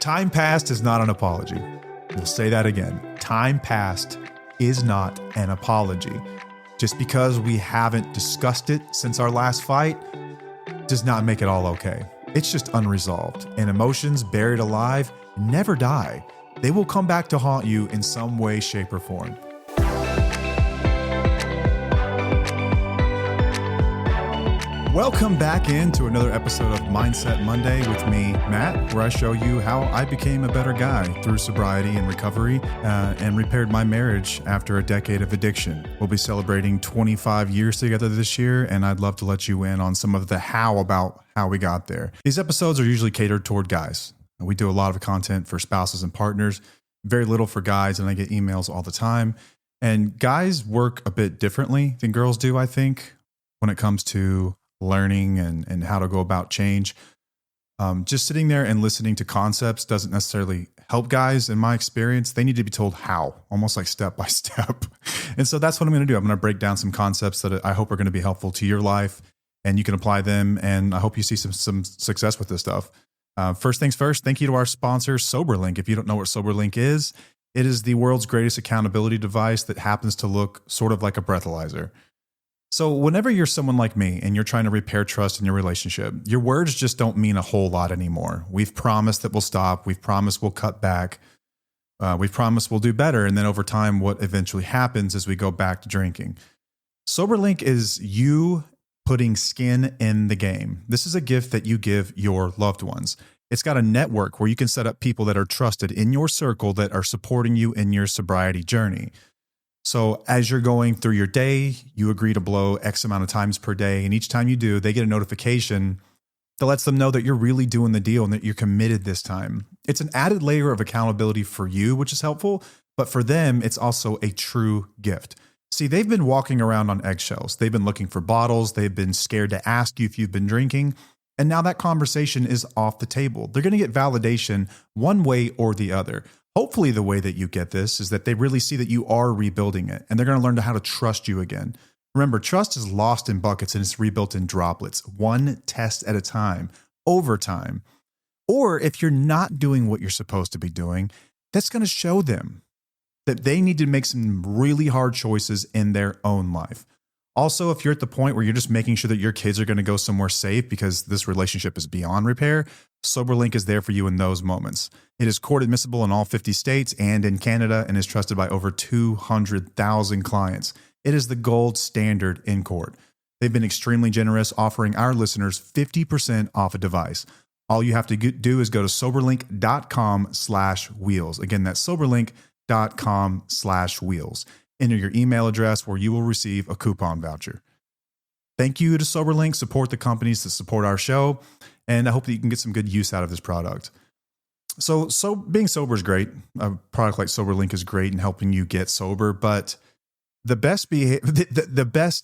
Time past is not an apology. We'll say that again. Time past is not an apology. Just because we haven't discussed it since our last fight does not make it all okay. It's just unresolved, and emotions buried alive never die. They will come back to haunt you in some way, shape, or form. Welcome back into another episode of Mindset Monday with me, Matt, where I show you how I became a better guy through sobriety and recovery and repaired my marriage after a decade of addiction. We'll be celebrating 25 years together this year, and I'd love to let you in on some of the how about how we got there. These episodes are usually catered toward guys. We do a lot of content for spouses and partners, very little for guys, and I get emails all the time. And guys work a bit differently than girls do, I think, when it comes to learning and how to go about change. Just sitting there and listening to concepts doesn't necessarily help guys. In my experience, they need to be told how, almost like step by step. And so that's what I'm going to do. I'm going to break down some concepts that I hope are going to be helpful to your life and you can apply them. And I hope you see some success with this stuff. First things first, thank you to our sponsor, Soberlink. If you don't know what Soberlink is, it is the world's greatest accountability device that happens to look sort of like a breathalyzer. So whenever you're someone like me and you're trying to repair trust in your relationship, your words just don't mean a whole lot anymore. We've promised that we'll stop. We've promised we'll cut back. We've promised we'll do better. And then over time, what eventually happens is we go back to drinking. Soberlink is you putting skin in the game. This is a gift that you give your loved ones. It's got a network where you can set up people that are trusted in your circle that are supporting you in your sobriety journey. So as you're going through your day, you agree to blow X amount of times per day. And each time you do, they get a notification that lets them know that you're really doing the deal and that you're committed this time. It's an added layer of accountability for you, which is helpful. But for them, it's also a true gift. See, they've been walking around on eggshells. They've been looking for bottles. They've been scared to ask you if you've been drinking. And now that conversation is off the table. They're going to get validation one way or the other. Hopefully the way that you get this is that they really see that you are rebuilding it and they're going to learn how to trust you again. Remember, trust is lost in buckets and it's rebuilt in droplets, one test at a time, over time. Or if you're not doing what you're supposed to be doing, that's going to show them that they need to make some really hard choices in their own life. Also, if you're at the point where you're just making sure that your kids are going to go somewhere safe because this relationship is beyond repair, Soberlink is there for you in those moments. It is court admissible in all 50 states and in Canada and is trusted by over 200,000 clients. It is the gold standard in court. They've been extremely generous, offering our listeners 50% off a device. All you have to do is go to soberlink.com/wheels. Again, that's soberlink.com/wheels. Enter your email address where you will receive a coupon voucher. Thank you to Soberlink. Support the companies that support our show. And I hope that you can get some good use out of this product. So being sober is great. A product like Soberlink is great in helping you get sober. But the best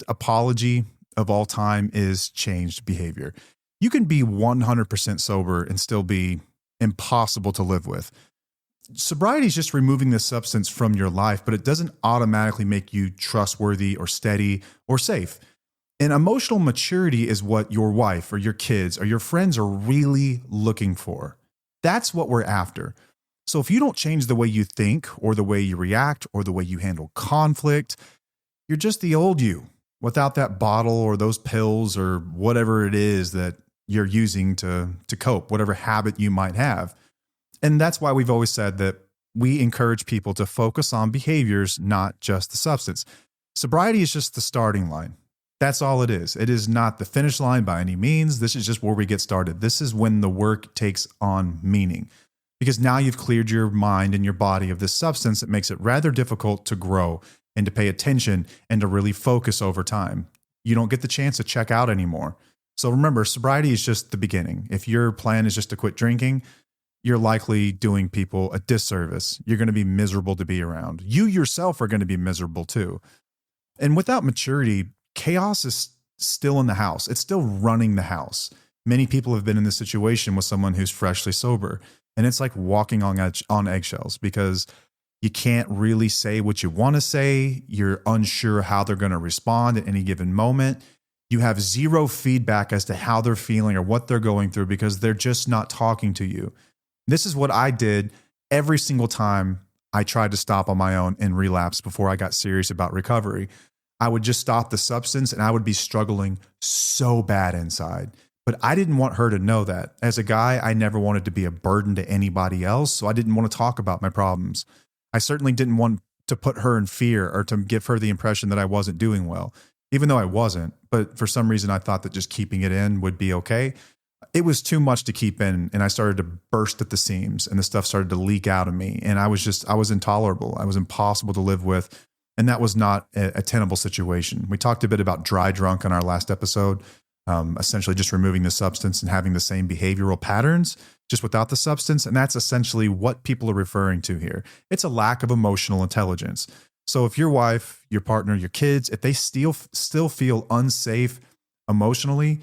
apology of all time is changed behavior. You can be 100% sober and still be impossible to live with. Sobriety is just removing the substance from your life, but it doesn't automatically make you trustworthy or steady or safe. And emotional maturity is what your wife or your kids or your friends are really looking for. That's what we're after. So if you don't change the way you think or the way you react or the way you handle conflict, you're just the old you without that bottle or those pills or whatever it is that you're using to cope, whatever habit you might have. And that's why we've always said that we encourage people to focus on behaviors, not just the substance. Sobriety is just the starting line. That's all it is. It is not the finish line by any means. This is just where we get started. This is when the work takes on meaning. Because now you've cleared your mind and your body of this substance that makes it rather difficult to grow and to pay attention and to really focus over time. You don't get the chance to check out anymore. So remember, sobriety is just the beginning. If your plan is just to quit drinking, you're likely doing people a disservice. You're going to be miserable to be around. You yourself are going to be miserable too. And without maturity, chaos is still in the house. It's still running the house. Many people have been in this situation with someone who's freshly sober, and it's like walking on eggshells because you can't really say what you want to say. You're unsure how they're going to respond at any given moment. You have zero feedback as to how they're feeling or what they're going through because they're just not talking to you. This is what I did every single time I tried to stop on my own and relapse before I got serious about recovery. I would just stop the substance and I would be struggling so bad inside. But I didn't want her to know that. As a guy, I never wanted to be a burden to anybody else, so I didn't want to talk about my problems. I certainly didn't want to put her in fear or to give her the impression that I wasn't doing well, even though I wasn't. But for some reason, I thought that just keeping it in would be okay. It was too much to keep in, and I started to burst at the seams, and the stuff started to leak out of me. And I was intolerable. I was impossible to live with. And that was not a tenable situation. We talked a bit about dry drunk on our last episode, essentially just removing the substance and having the same behavioral patterns, just without the substance. And that's essentially what people are referring to here. It's a lack of emotional intelligence. So if your wife, your partner, your kids, if they still feel unsafe emotionally,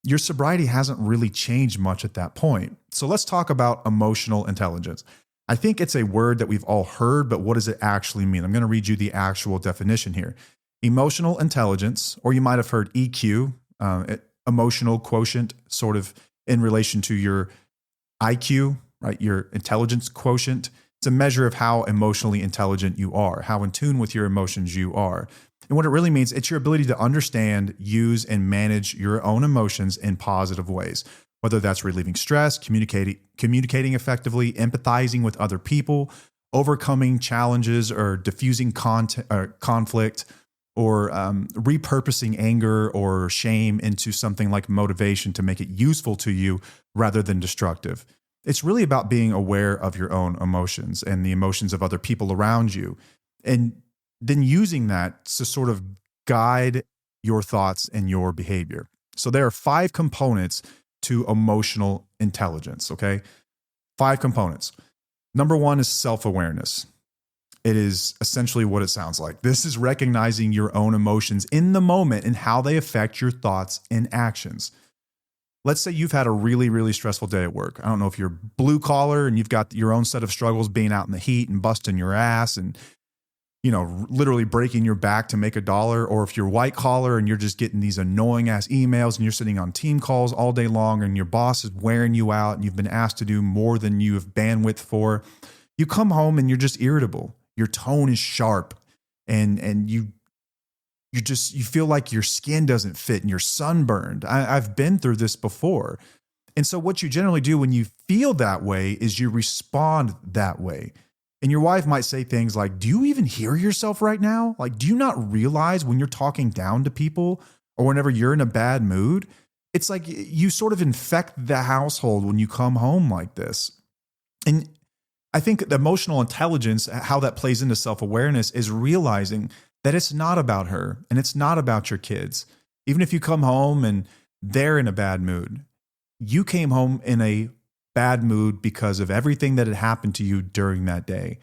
your sobriety hasn't really changed much at that point. So let's talk about emotional intelligence. I think it's a word that we've all heard, but what does it actually mean? I'm going to read you the actual definition here. Emotional intelligence, or you might have heard EQ, emotional quotient, sort of in relation to your IQ, right? Your intelligence quotient. It's a measure of how emotionally intelligent you are, how in tune with your emotions you are. And what it really means, it's your ability to understand, use, and manage your own emotions in positive ways. Whether that's relieving stress, communicating effectively, empathizing with other people, overcoming challenges, or diffusing conflict, or repurposing anger or shame into something like motivation to make it useful to you rather than destructive. It's really about being aware of your own emotions and the emotions of other people around you, and then using that to sort of guide your thoughts and your behavior. So there are 5 components to emotional intelligence, okay? 5 components. Number 1 is self-awareness. It is essentially what it sounds like. This is recognizing your own emotions in the moment and how they affect your thoughts and actions. Let's say you've had a really, really stressful day at work. I don't know if you're blue collar and you've got your own set of struggles being out in the heat and busting your ass and literally breaking your back to make $1, or if you're white collar and you're just getting these annoying ass emails and you're sitting on team calls all day long and your boss is wearing you out and you've been asked to do more than you have bandwidth for. You come home and you're just irritable. Your tone is sharp and you feel like your skin doesn't fit and you're sunburned. I've been through this before. And so what you generally do when you feel that way is you respond that way. And your wife might say things like, do you even hear yourself right now? Like, do you not realize when you're talking down to people or whenever you're in a bad mood? It's like you sort of infect the household when you come home like this. And I think the emotional intelligence, how that plays into self-awareness, is realizing that it's not about her and it's not about your kids. Even if you come home and they're in a bad mood, you came home in a bad mood because of everything that had happened to you during that day.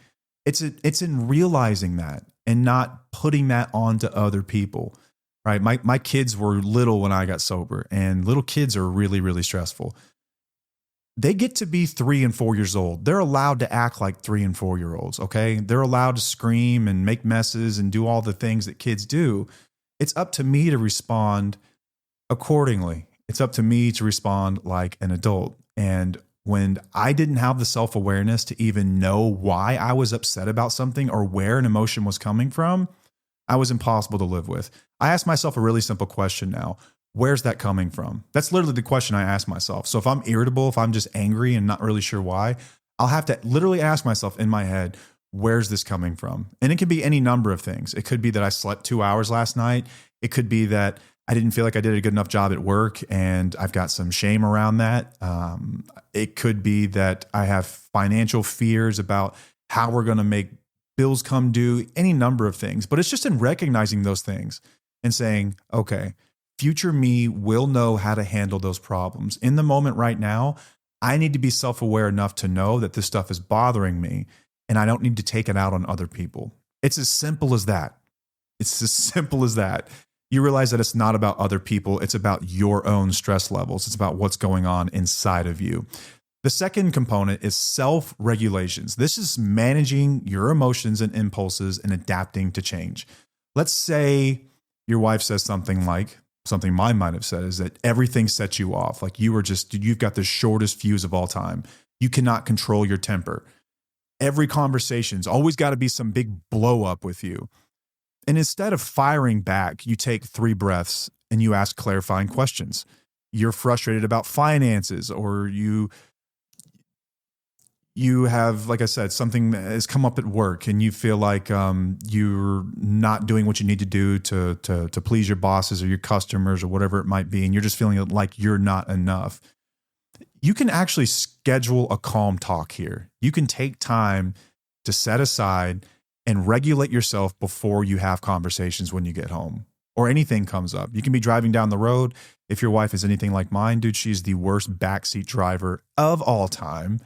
It's in realizing that and not putting that onto other people, right? My kids were little when I got sober, and little kids are really, really stressful. They get to be 3 and 4 years old. They're allowed to act like 3 and 4 year olds, okay? They're allowed to scream and make messes and do all the things that kids do. It's up to me to respond accordingly. It's up to me to respond like an adult. And when I didn't have the self-awareness to even know why I was upset about something or where an emotion was coming from, I was impossible to live with. I ask myself a really simple question now. Where's that coming from? That's literally the question I ask myself. So if I'm irritable, if I'm just angry and not really sure why, I'll have to literally ask myself in my head, where's this coming from? And it can be any number of things. It could be that I slept 2 hours last night. It could be that I didn't feel like I did a good enough job at work and I've got some shame around that. It could be that I have financial fears about how we're going to make bills come due, any number of things. But it's just in recognizing those things and saying, okay, future me will know how to handle those problems. In the moment right now, I need to be self-aware enough to know that this stuff is bothering me and I don't need to take it out on other people. It's as simple as that. It's as simple as that. You realize that it's not about other people. It's about your own stress levels. It's about what's going on inside of you. The second component is self-regulations. This is managing your emotions and impulses and adapting to change. Let's say your wife says something like, something mine might have said, is that everything sets you off. Like you've got the shortest fuse of all time. You cannot control your temper. Every conversation's always got to be some big blow up with you. And instead of firing back, you take 3 breaths and you ask clarifying questions. You're frustrated about finances, or you have, like I said, something has come up at work and you feel like you're not doing what you need to do to please your bosses or your customers or whatever it might be, and you're just feeling like you're not enough. You can actually schedule a calm talk here. You can take time to set aside and regulate yourself before you have conversations when you get home or anything comes up. You can be driving down the road. If your wife is anything like mine, dude, she's the worst backseat driver of all time.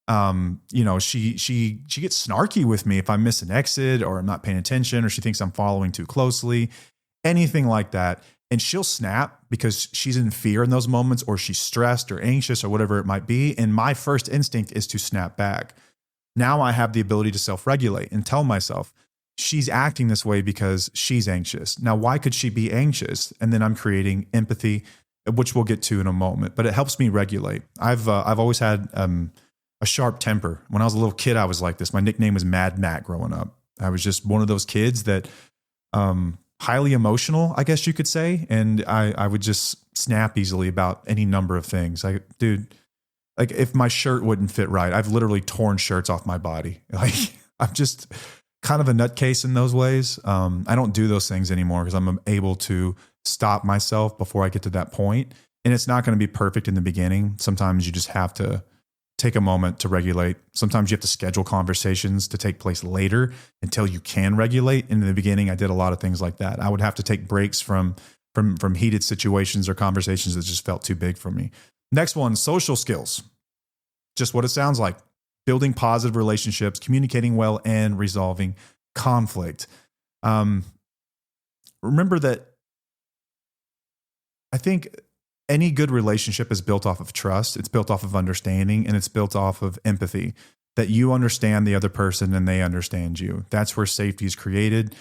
She gets snarky with me if I miss an exit or I'm not paying attention or she thinks I'm following too closely, anything like that. And she'll snap because she's in fear in those moments, or she's stressed or anxious or whatever it might be. And my first instinct is to snap back. Now I have the ability to self-regulate and tell myself, she's acting this way because she's anxious. Now, why could she be anxious? And then I'm creating empathy, which we'll get to in a moment, but it helps me regulate. I've always had a sharp temper. When I was a little kid, I was like this. My nickname was Mad Matt growing up. I was just one of those kids that highly emotional, I guess you could say. And I would just snap easily about any number of things. Like if my shirt wouldn't fit right, I've literally torn shirts off my body. Like I'm just kind of a nutcase in those ways. I don't do those things anymore because I'm able to stop myself before I get to that point. And it's not going to be perfect in the beginning. Sometimes you just have to take a moment to regulate. Sometimes you have to schedule conversations to take place later until you can regulate. In the beginning, I did a lot of things like that. I would have to take breaks from heated situations or conversations that just felt too big for me. Next one, social skills. Just what it sounds like. Building positive relationships, communicating well, and resolving conflict. Remember that I think any good relationship is built off of trust. It's built off of understanding, and it's built off of empathy, that you understand the other person and they understand you. That's where safety is created.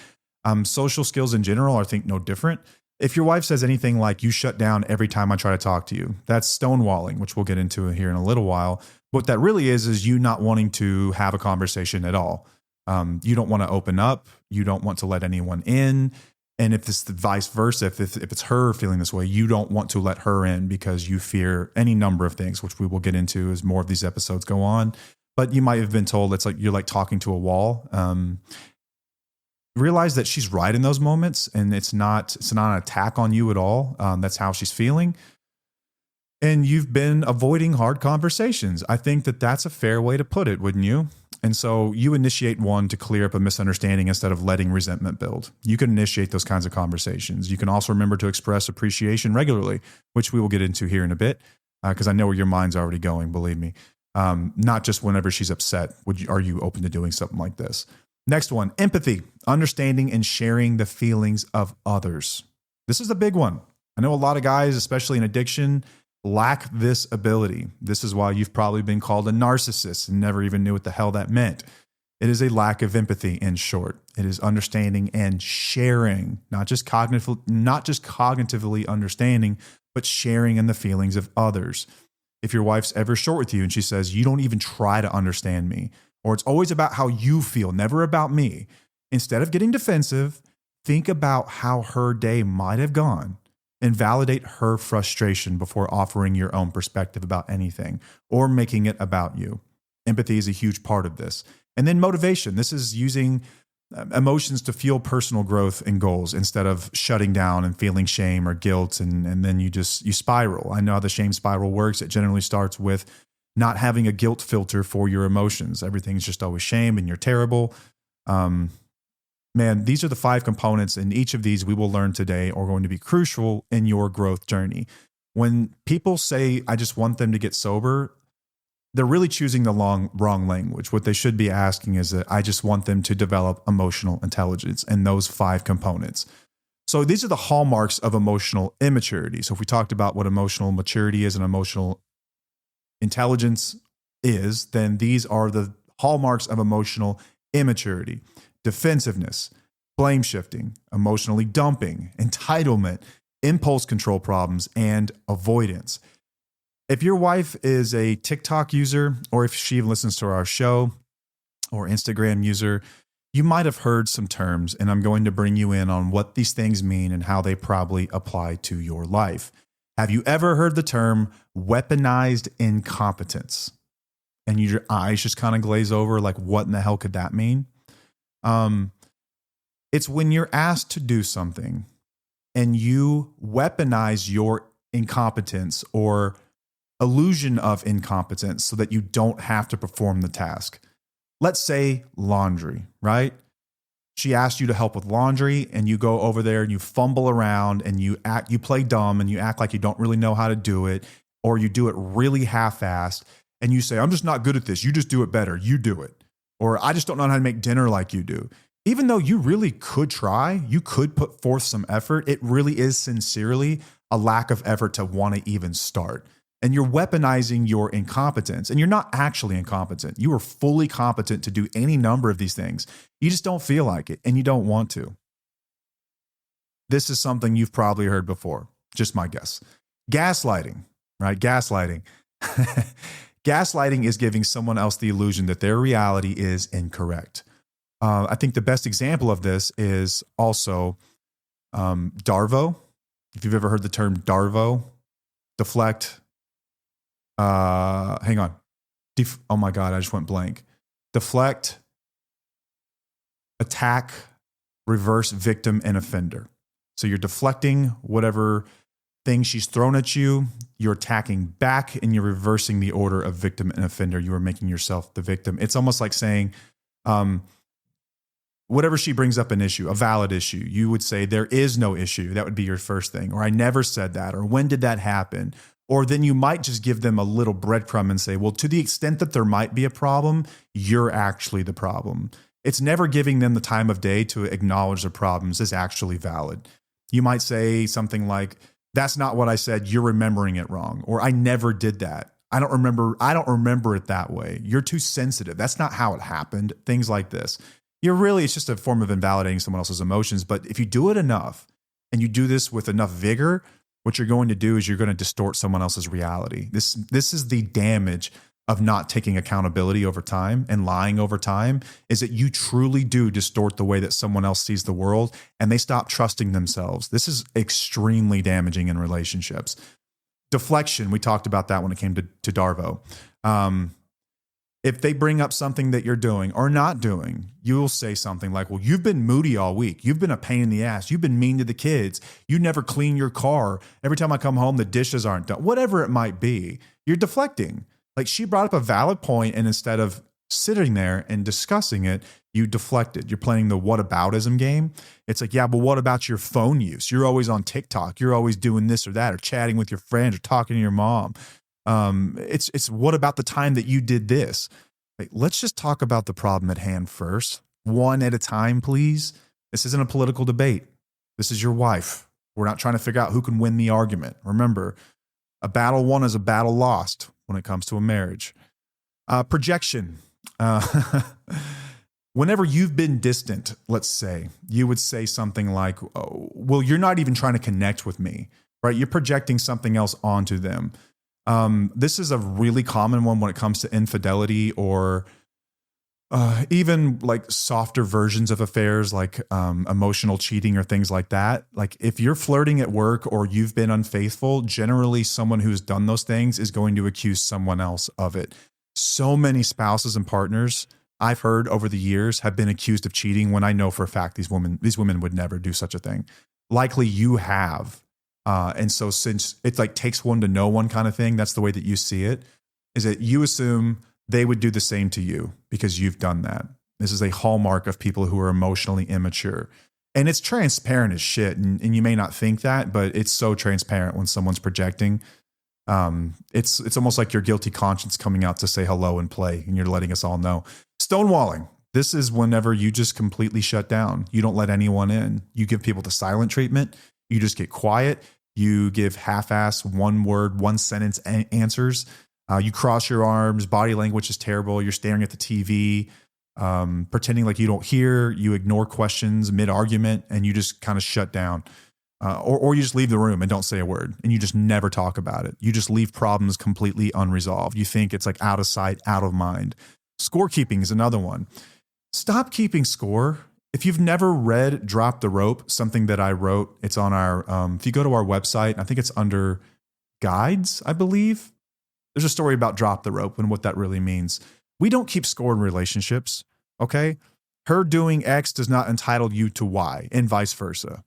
Social skills in general are, I think, no different. If your wife says anything like, you shut down every time I try to talk to you, that's stonewalling, which we'll get into here in a little while. What that really is you not wanting to have a conversation at all. You don't want to open up. You don't want to let anyone in. And if it's the vice versa, if it's her feeling this way, you don't want to let her in because you fear any number of things, which we will get into as more of these episodes go on. But you might have been told it's like you're like talking to a wall. Realize that she's right in those moments, and it's not an attack on you at all. That's how she's feeling. And you've been avoiding hard conversations. I think that that's a fair way to put it, wouldn't you? And so you initiate one to clear up a misunderstanding instead of letting resentment build. You can initiate those kinds of conversations. You can also remember to express appreciation regularly, which we will get into here in a bit, because I know where your mind's already going, believe me. Not just whenever she's upset. Are you open to doing something like this? Next one, empathy, understanding and sharing the feelings of others. This is a big one. I know a lot of guys, especially in addiction, lack this ability. This is why you've probably been called a narcissist and never even knew what the hell that meant. It is a lack of empathy, in short. It is understanding and sharing, not just cognitively understanding, but sharing in the feelings of others. If your wife's ever short with you and she says, you don't even try to understand me, or it's always about how you feel, never about me, instead of getting defensive, think about how her day might have gone and validate her frustration before offering your own perspective about anything or making it about you. Empathy is a huge part of this. And then motivation. This is using emotions to fuel personal growth and goals instead of shutting down and feeling shame or guilt. And then you spiral. I know how the shame spiral works. It generally starts with not having a guilt filter for your emotions. Everything's just always shame and you're terrible. Man, these are the 5 components, and each of these we will learn today are going to be crucial in your growth journey. When people say, I just want them to get sober, they're really choosing the wrong language. What they should be asking is that I just want them to develop emotional intelligence and those 5 components. So these are the hallmarks of emotional immaturity. So if we talked about what emotional maturity is and emotional intelligence is, then these are the hallmarks of emotional immaturity. Defensiveness, blame shifting, emotionally dumping, entitlement, impulse control problems, and avoidance. If your wife is a TikTok user, or if she even listens to our show, or Instagram user, you might have heard some terms, and I'm going to bring you in on what these things mean and how they probably apply to your life. Have you ever heard the term weaponized incompetence? And your eyes just kind of glaze over, like, what in the hell could that mean? It's when you're asked to do something and you weaponize your incompetence or illusion of incompetence so that you don't have to perform the task. Let's say laundry, right? She asked you to help with laundry, and you go over there and you fumble around and you play dumb and you act like you don't really know how to do it, or you do it really half-assed and you say, I'm just not good at this. You just do it better. You do it. Or I just don't know how to make dinner like you do. Even though you really could try, you could put forth some effort, it really is sincerely a lack of effort to want to even start. And you're weaponizing your incompetence, and you're not actually incompetent. You are fully competent to do any number of these things. You just don't feel like it, and you don't want to. This is something you've probably heard before, just my guess. Gaslighting, right? Gaslighting. Gaslighting is giving someone else the illusion that their reality is incorrect. I think the best example of this is also DARVO. If you've ever heard the term DARVO, deflect. Hang on. Oh my God, I just went blank. Deflect, attack, reverse, victim, and offender. So you're deflecting whatever thing she's thrown at you. You're attacking back, and you're reversing the order of victim and offender. You are making yourself the victim. It's almost like saying, whatever she brings up an issue, a valid issue, you would say there is no issue. That would be your first thing. Or I never said that. Or when did that happen? Or then you might just give them a little breadcrumb and say, well, to the extent that there might be a problem, you're actually the problem. It's never giving them the time of day to acknowledge the problems is actually valid. You might say something like, that's not what I said. You're remembering it wrong. Or I never did that. I don't remember it that way. You're too sensitive. That's not how it happened. Things like this. It's just a form of invalidating someone else's emotions. But if you do it enough, and you do this with enough vigor, what you're going to do is you're going to distort someone else's reality. This is the damage of not taking accountability over time and lying over time, is that you truly do distort the way that someone else sees the world, and they stop trusting themselves. This is extremely damaging in relationships. Deflection, we talked about that when it came to DARVO. If they bring up something that you're doing or not doing, you will say something like, well, you've been moody all week. You've been a pain in the ass. You've been mean to the kids. You never clean your car. Every time I come home, the dishes aren't done. Whatever it might be, you're deflecting. Like, she brought up a valid point, and instead of sitting there and discussing it, you deflected. You're playing the whataboutism game. It's like, yeah, but what about your phone use? You're always on TikTok. You're always doing this or that, or chatting with your friends, or talking to your mom. It's what about the time that you did this? Like, let's just talk about the problem at hand first, one at a time, please. This isn't a political debate. This is your wife. We're not trying to figure out who can win the argument. Remember, a battle won is a battle lost when it comes to a marriage. Projection. Whenever you've been distant, let's say, you would say something like, oh, well, you're not even trying to connect with me, right? You're projecting something else onto them. This is a really common one when it comes to infidelity, or even like softer versions of affairs, like emotional cheating or things like that. Like, if you're flirting at work or you've been unfaithful, generally someone who's done those things is going to accuse someone else of it. So many spouses and partners I've heard over the years have been accused of cheating, when I know for a fact these women would never do such a thing. Likely you have. And so, since it's like takes one to know one kind of thing, that's the way that you see it, is that you assume they would do the same to you because you've done that. This is a hallmark of people who are emotionally immature. And it's transparent as shit. And you may not think that, but it's so transparent when someone's projecting. It's almost like your guilty conscience coming out to say hello and play, and you're letting us all know. Stonewalling. This is whenever you just completely shut down. You don't let anyone in. You give people the silent treatment. You just get quiet. You give half-ass, one word, one sentence answers. You cross your arms. Body language is terrible. You're staring at the TV, pretending like you don't hear. You ignore questions mid-argument, and you just kind of shut down. or you just leave the room and don't say a word and you just never talk about it. You just leave problems completely unresolved. You think it's like out of sight, out of mind. Scorekeeping is another one. Stop keeping score. If you've never read Drop the Rope, something that I wrote, it's on our, if you go to our website, I think it's under guides, I believe. There's a story about Drop the Rope and what that really means. We don't keep score in relationships, okay? Her doing X does not entitle you to Y, and vice versa.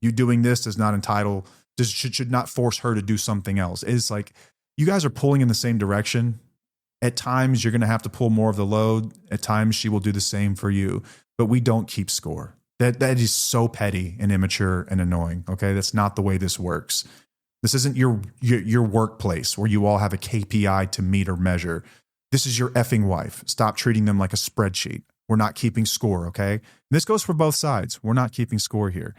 You doing this does not entitle, should not force her to do something else. It's like you guys are pulling in the same direction. At times, you're going to have to pull more of the load. At times, she will do the same for you. But we don't keep score. That is so petty and immature and annoying, okay? That's not the way this works. This isn't your workplace where you all have a KPI to meet or measure. This is your effing wife. Stop treating them like a spreadsheet. We're not keeping score, okay? And this goes for both sides. We're not keeping score here.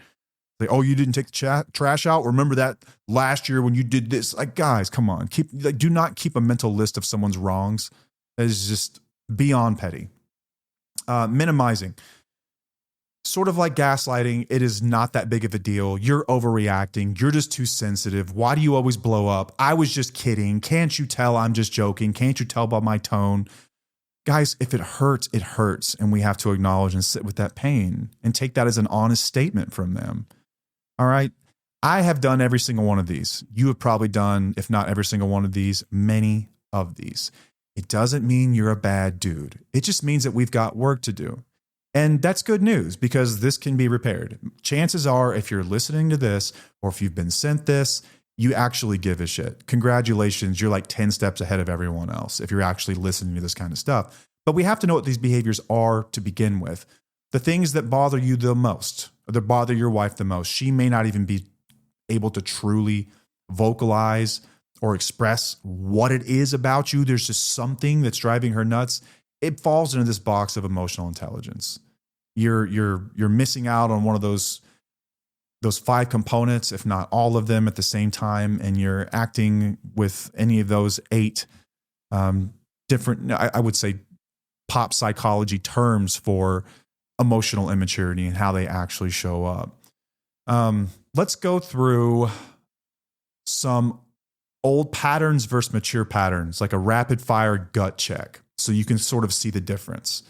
Like, oh, you didn't take the trash out? Remember that last year when you did this? Like, guys, come on. Do not keep a mental list of someone's wrongs. That is just beyond petty. Minimizing. Sort of like gaslighting, it is not that big of a deal. You're overreacting. You're just too sensitive. Why do you always blow up? I was just kidding. Can't you tell I'm just joking? Can't you tell by my tone? Guys, if it hurts, it hurts. And we have to acknowledge and sit with that pain and take that as an honest statement from them. All right. I have done every single one of these. You have probably done, if not every single one of these, many of these. It doesn't mean you're a bad dude. It just means that we've got work to do. And that's good news because this can be repaired. Chances are, if you're listening to this or if you've been sent this, you actually give a shit. Congratulations. You're like 10 steps ahead of everyone else if you're actually listening to this kind of stuff. But we have to know what these behaviors are to begin with. The things that bother you the most, or that bother your wife the most, she may not even be able to truly vocalize or express what it is about you. There's just something that's driving her nuts. It falls into this box of emotional intelligence. You're missing out on one of those 5 components, if not all of them at the same time, and you're acting with any of those 8 different, I would say, pop psychology terms for emotional immaturity and how they actually show up. Let's go through some old patterns versus mature patterns, like a rapid fire gut check, so you can sort of see the difference.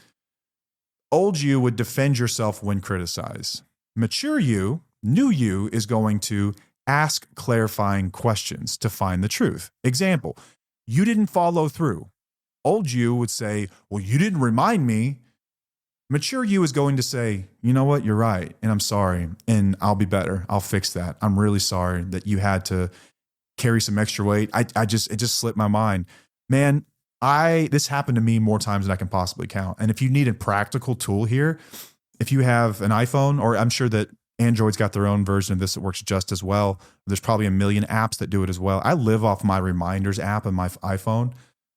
Old you would defend yourself when criticized. Mature you, new you, is going to ask clarifying questions to find the truth. Example, you didn't follow through. Old you would say, well, you didn't remind me. Mature you is going to say, you know what, you're right, and I'm sorry, and I'll be better. I'll fix that. I'm really sorry that you had to carry some extra weight. It just slipped my mind. Man, this happened to me more times than I can possibly count. And if you need a practical tool here, if you have an iPhone, or I'm sure that Android's got their own version of this that works just as well. There's probably a million apps that do it as well. I live off my reminders app on my iPhone.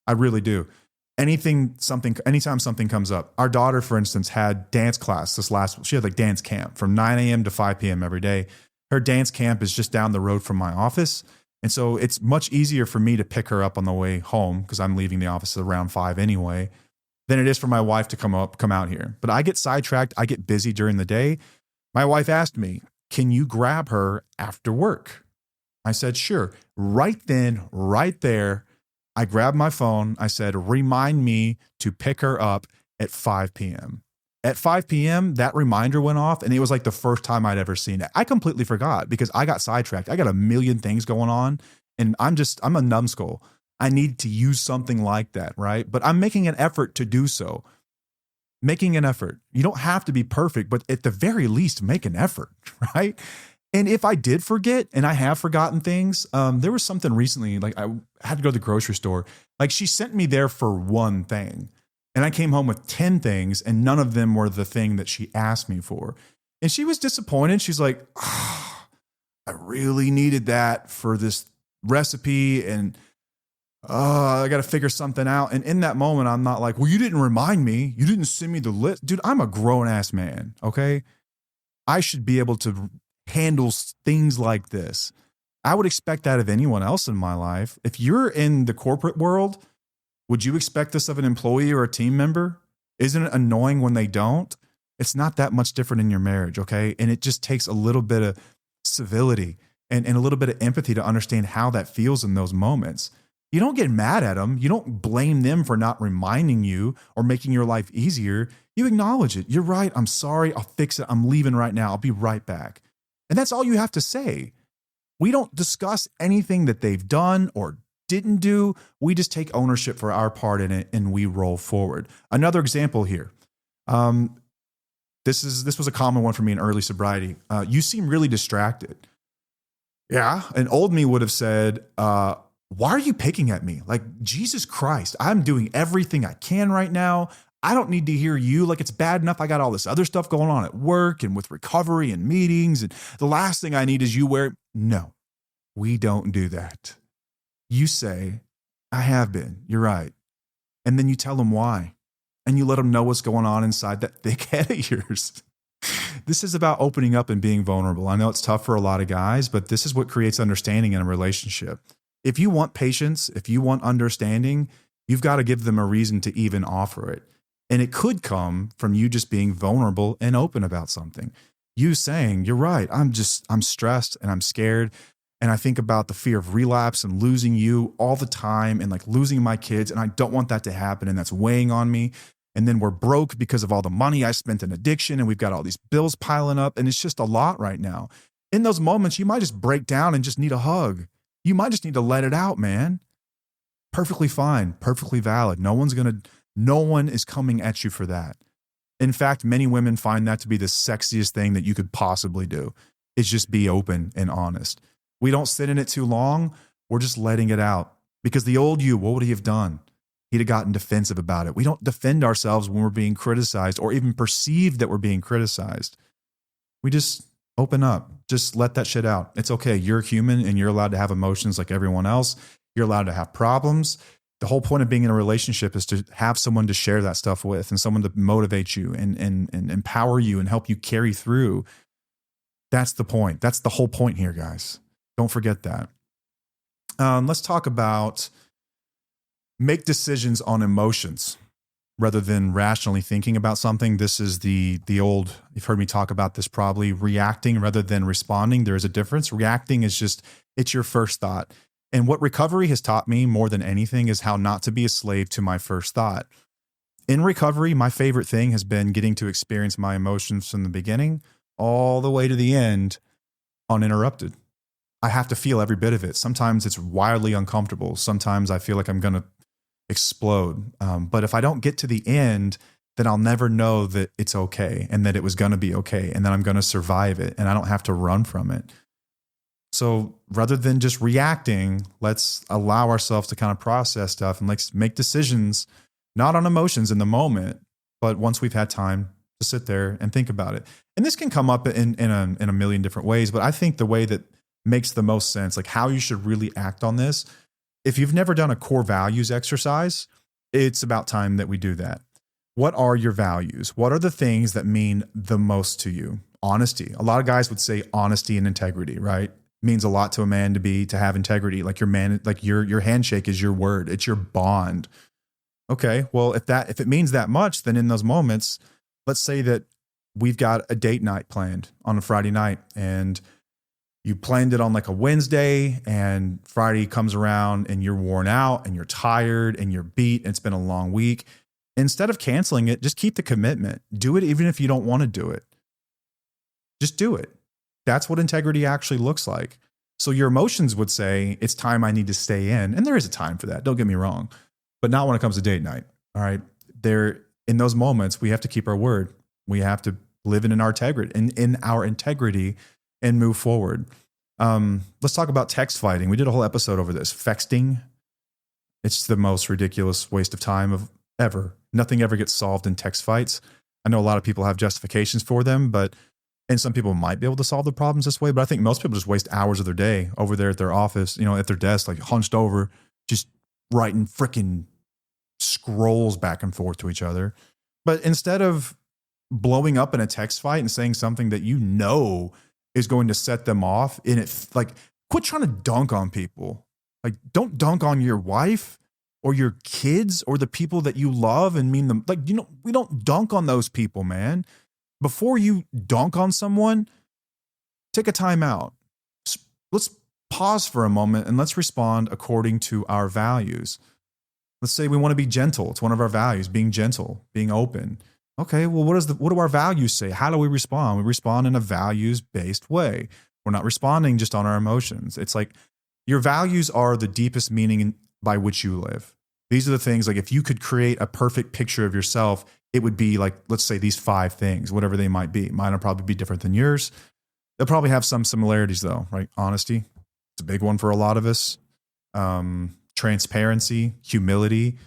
I really do. Anytime something comes up. Our daughter, for instance, had dance class she had like dance camp from 9 a.m. to 5 p.m. every day. Her dance camp is just down the road from my office. And so it's much easier for me to pick her up on the way home, because I'm leaving the office around 5 anyway, than it is for my wife to come out here. But I get sidetracked. I get busy during the day. My wife asked me, can you grab her after work? I said, sure. Right then, right there, I grabbed my phone. I said, remind me to pick her up at 5 p.m. At 5 p.m., that reminder went off, and it was like the first time I'd ever seen it. I completely forgot because I got sidetracked. I got a million things going on, and I'm a numbskull. I need to use something like that, right? But I'm making an effort to do so. Making an effort. You don't have to be perfect, but at the very least, make an effort, right? And if I did forget, and I have forgotten things, there was something recently, like I had to go to the grocery store. Like she sent me there for one thing. And I came home with 10 things, and none of them were the thing that she asked me for. And she was disappointed. She's like, oh, I really needed that for this recipe, and I got to figure something out. And in that moment, I'm not like, well, you didn't remind me. You didn't send me the list. Dude, I'm a grown-ass man, okay? I should be able to handle things like this. I would expect that of anyone else in my life. If you're in the corporate world, would you expect this of an employee or a team member? Isn't it annoying when they don't? It's not that much different in your marriage, okay? And it just takes a little bit of civility, and a little bit of empathy to understand how that feels in those moments. You don't get mad at them. You don't blame them for not reminding you or making your life easier. You acknowledge it. You're right. I'm sorry. I'll fix it. I'm leaving right now. I'll be right back. And that's all you have to say. We don't discuss anything that they've done or didn't do. We just take ownership for our part in it and we roll forward. Another example here. This was a common one for me in early sobriety. You seem really distracted. Yeah. An old me would have said, why are you picking at me? Like, Jesus Christ, I'm doing everything I can right now. I don't need to hear you. Like, it's bad enough I got all this other stuff going on at work and with recovery and meetings. And the last thing I need is you where. No, we don't do that. You say, I have been. You're right. And then you tell them why. And you let them know what's going on inside that thick head of yours. This is about opening up and being vulnerable. I know it's tough for a lot of guys, but this is what creates understanding in a relationship. If you want patience, if you want understanding, you've got to give them a reason to even offer it. And it could come from you just being vulnerable and open about something. You saying, you're right, I'm stressed and I'm scared. And I think about the fear of relapse and losing you all the time and like losing my kids. And I don't want that to happen. And that's weighing on me. And then we're broke because of all the money I spent in addiction. And we've got all these bills piling up. And it's just a lot right now. In those moments, you might just break down and just need a hug. You might just need to let it out, man. Perfectly fine. Perfectly valid. No one is coming at you for that. In fact, many women find that to be the sexiest thing that you could possibly do, is just be open and honest. We don't sit in it too long. We're just letting it out. Because the old you, what would he have done? He'd have gotten defensive about it. We don't defend ourselves when we're being criticized or even perceived that we're being criticized. We just open up. Just let that shit out. It's okay. You're human and you're allowed to have emotions like everyone else. You're allowed to have problems. The whole point of being in a relationship is to have someone to share that stuff with and someone to motivate you and empower you and help you carry through. That's the point. That's the whole point here, guys. Don't forget that. Let's talk about make decisions on emotions rather than rationally thinking about something. This is the old, you've heard me talk about this probably, reacting rather than responding. There is a difference. Reacting is just, it's your first thought. And what recovery has taught me more than anything is how not to be a slave to my first thought. In recovery, my favorite thing has been getting to experience my emotions from the beginning all the way to the end uninterrupted. I have to feel every bit of it. Sometimes it's wildly uncomfortable. Sometimes I feel like I'm going to explode. But if I don't get to the end, then I'll never know that it's okay and that it was going to be okay and that I'm going to survive it and I don't have to run from it. So rather than just reacting, let's allow ourselves to kind of process stuff and let's make decisions, not on emotions in the moment, but once we've had time to sit there and think about it. And this can come up in a million different ways, but I think the way that makes the most sense, like how you should really act on this. If you've never done a core values exercise, it's about time that we do that. What are your values? What are the things that mean the most to you? Honesty. A lot of guys would say honesty and integrity, right? Means a lot to a man to have integrity. Like your handshake is your word. It's your bond. Okay. Well, if it means that much, then in those moments, let's say that we've got a date night planned on a Friday night and you planned it on like a Wednesday and Friday comes around and you're worn out and you're tired and you're beat and it's been a long week. Instead of canceling it, just keep the commitment. Do it even if you don't want to do it. Just do it. That's what integrity actually looks like. So your emotions would say, it's time I need to stay in. And there is a time for that. Don't get me wrong, but not when it comes to date night. All right. In those moments, we have to keep our word. We have to live in our integrity and move forward. Let's talk about text fighting. We did a whole episode over this. Fexting. It's the most ridiculous waste of time of ever. Nothing ever gets solved in text fights. I know a lot of people have justifications for them, and some people might be able to solve the problems this way, but I think most people just waste hours of their day over there at their office, at their desk, like hunched over, just writing freaking scrolls back and forth to each other. But instead of blowing up in a text fight and saying something that is going to set them off, quit trying to dunk on people. Like, don't dunk on your wife or your kids or the people that you love and mean them. We don't dunk on those people, man. Before you dunk on someone, take a time out. Let's pause for a moment and let's respond according to our values. Let's say we want to be gentle. It's one of our values, being gentle, being open. Okay, well, what do our values say? How do we respond? We respond in a values-based way. We're not responding just on our emotions. It's like your values are the deepest meaning by which you live. These are the things, like if you could create a perfect picture of yourself, it would be like, let's say these 5 things, whatever they might be. Mine will probably be different than yours. They'll probably have some similarities though, right? Honesty, it's a big one for a lot of us. Transparency, humility.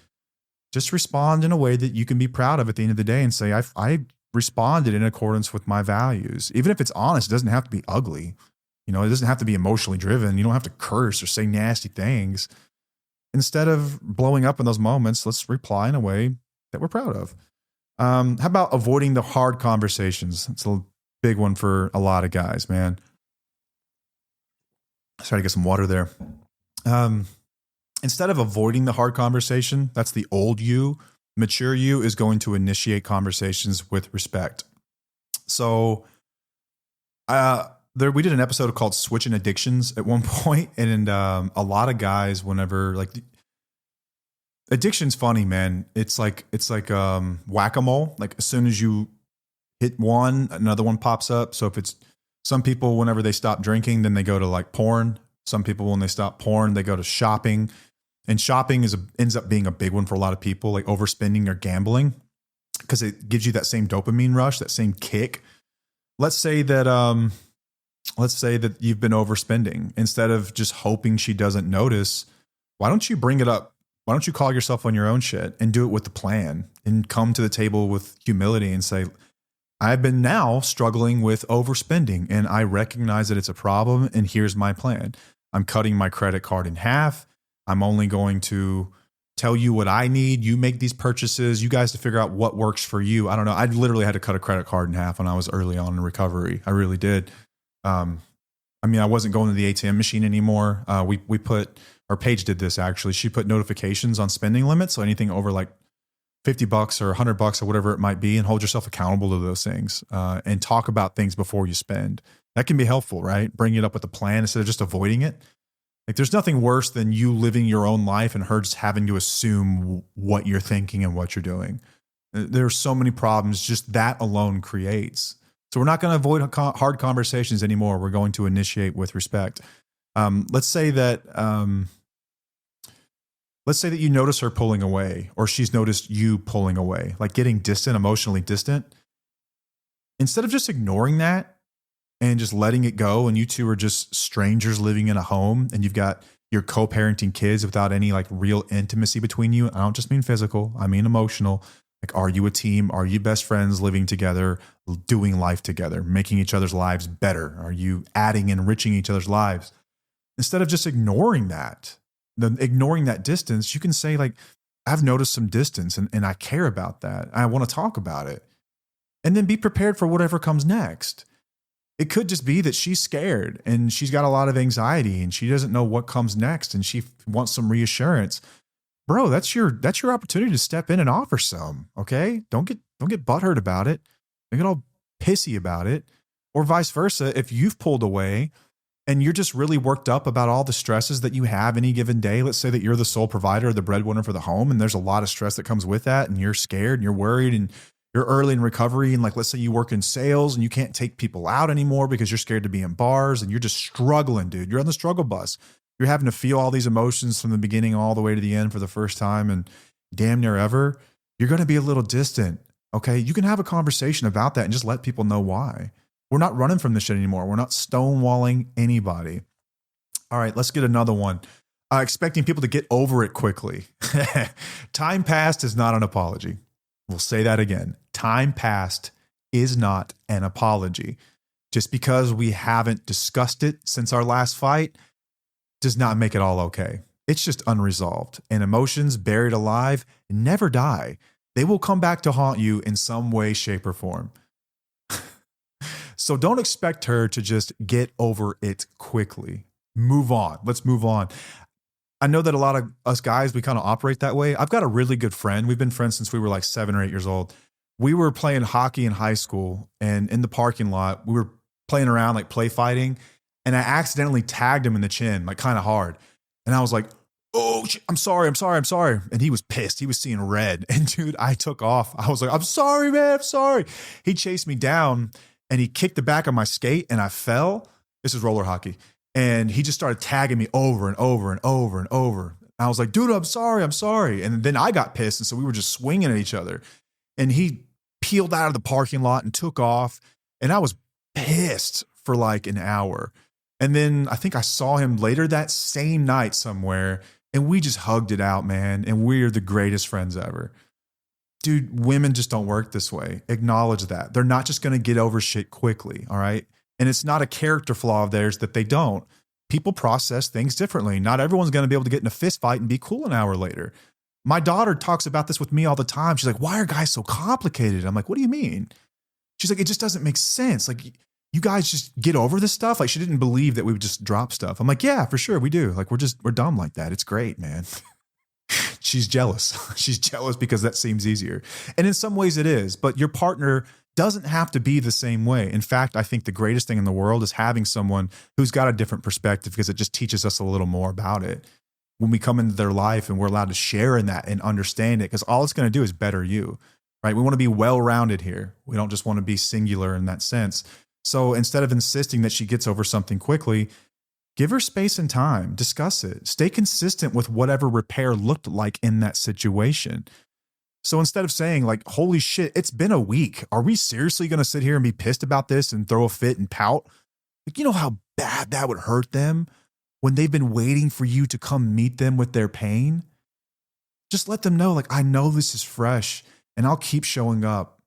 Just respond in a way that you can be proud of at the end of the day and say, I responded in accordance with my values. Even if it's honest, it doesn't have to be ugly. It doesn't have to be emotionally driven. You don't have to curse or say nasty things. Instead of blowing up in those moments, let's reply in a way that we're proud of. How about avoiding the hard conversations? It's a big one for a lot of guys, man. Try to get some water there. Instead of avoiding the hard conversation, that's the old you. Mature you is going to initiate conversations with respect. So, we did an episode called Switching Addictions at one point, and a lot of guys, whenever addiction's funny, man. It's like whack-a-mole. Like as soon as you hit one, another one pops up. So if it's some people, whenever they stop drinking, then they go to like porn. Some people, when they stop porn, they go to shopping. And shopping ends up being a big one for a lot of people, like overspending or gambling, because it gives you that same dopamine rush, that same kick. Let's say that you've been overspending. Instead of just hoping she doesn't notice, why don't you bring it up? Why don't you call yourself on your own shit and do it with the plan and come to the table with humility and say, I've been now struggling with overspending and I recognize that it's a problem, and here's my plan. I'm cutting my credit card in half. I'm only going to tell you what I need. You make these purchases. You guys to figure out what works for you. I don't know. I literally had to cut a credit card in half when I was early on in recovery. I really did. I wasn't going to the ATM machine anymore. We put, our Paige did this actually. She put notifications on spending limits. So anything over like $50 or $100 or whatever it might be, and hold yourself accountable to those things, and talk about things before you spend. That can be helpful, right? Bring it up with a plan instead of just avoiding it. Like there's nothing worse than you living your own life and her just having to assume what you're thinking and what you're doing. There are so many problems just that alone creates. So we're not going to avoid hard conversations anymore. We're going to initiate with respect. Let's say that you notice her pulling away, or she's noticed you pulling away, like getting distant, emotionally distant. Instead of just ignoring that and just letting it go, and you two are just strangers living in a home, and you've got your co-parenting kids without any like real intimacy between you. I don't just mean physical, I mean emotional. Like, are you a team? Are you best friends living together, doing life together, making each other's lives better? Are you adding, enriching each other's lives? Instead of just ignoring that, ignoring that distance, you can say like, I've noticed some distance and I care about that. I want to talk about it. And then be prepared for whatever comes next. It could just be that she's scared and she's got a lot of anxiety and she doesn't know what comes next and she wants some reassurance. Bro, that's your opportunity to step in and offer some, okay? Don't get butthurt about it. Don't get all pissy about it. Or vice versa, if you've pulled away and you're just really worked up about all the stresses that you have any given day. Let's say that you're the sole provider or the breadwinner for the home, and there's a lot of stress that comes with that, and you're scared and you're worried and you're early in recovery. And like, let's say you work in sales and you can't take people out anymore because you're scared to be in bars and you're just struggling, dude. You're on the struggle bus. You're having to feel all these emotions from the beginning all the way to the end for the first time and damn near ever. You're going to be a little distant. Okay. You can have a conversation about that and just let people know why. We're not running from this shit anymore. We're not stonewalling anybody. All right, let's get another one. Expecting people to get over it quickly. Time passed is not an apology. We'll say that again. Time passed is not an apology. Just because we haven't discussed it since our last fight does not make it all okay. It's just unresolved. And emotions buried alive never die. They will come back to haunt you in some way, shape, or form. So don't expect her to just get over it quickly. Move on. Let's move on. I know that a lot of us guys, we kind of operate that way. I've got a really good friend. We've been friends since we were like 7 or 8 years old. We were playing hockey in high school, and in the parking lot, we were playing around, like play fighting. And I accidentally tagged him in the chin, like kind of hard. And I was like, oh, shit, I'm sorry. And he was pissed. He was seeing red. And dude, I took off. I was like, I'm sorry, man. I'm sorry. He chased me down and he kicked the back of my skate and I fell. This is roller hockey. And he just started tagging me over and over and over and over. I was like, dude, I'm sorry. And then I got pissed. And so we were just swinging at each other. And he peeled out of the parking lot and took off. And I was pissed for like an hour. And then I think I saw him later that same night somewhere. And we just hugged it out, man. And we're the greatest friends ever. Dude, women just don't work this way. Acknowledge that. They're not just going to get over shit quickly, all right? And it's not a character flaw of theirs that they don't. People process things differently. Not everyone's going to be able to get in a fist fight and be cool an hour later. My daughter talks about this with me all the time. She's like, why are guys so complicated? I'm like, what do you mean? She's like, it just doesn't make sense. Like, you guys just get over this stuff. Like, she didn't believe that we would just drop stuff. I'm like, yeah, for sure we do. Like, we're dumb like that. It's great, man. She's jealous. She's jealous because that seems easier. And in some ways it is, but your partner doesn't have to be the same way. In fact, I think the greatest thing in the world is having someone who's got a different perspective because it just teaches us a little more about it. When we come into their life and we're allowed to share in that and understand it, because all it's going to do is better you, right? We want to be well-rounded here. We don't just want to be singular in that sense. So instead of insisting that she gets over something quickly, give her space and time, discuss it, stay consistent with whatever repair looked like in that situation. So instead of saying like, holy shit, it's been a week. Are we seriously going to sit here and be pissed about this and throw a fit and pout? Like, you know how bad that would hurt them when they've been waiting for you to come meet them with their pain? Just let them know, like, I know this is fresh and I'll keep showing up.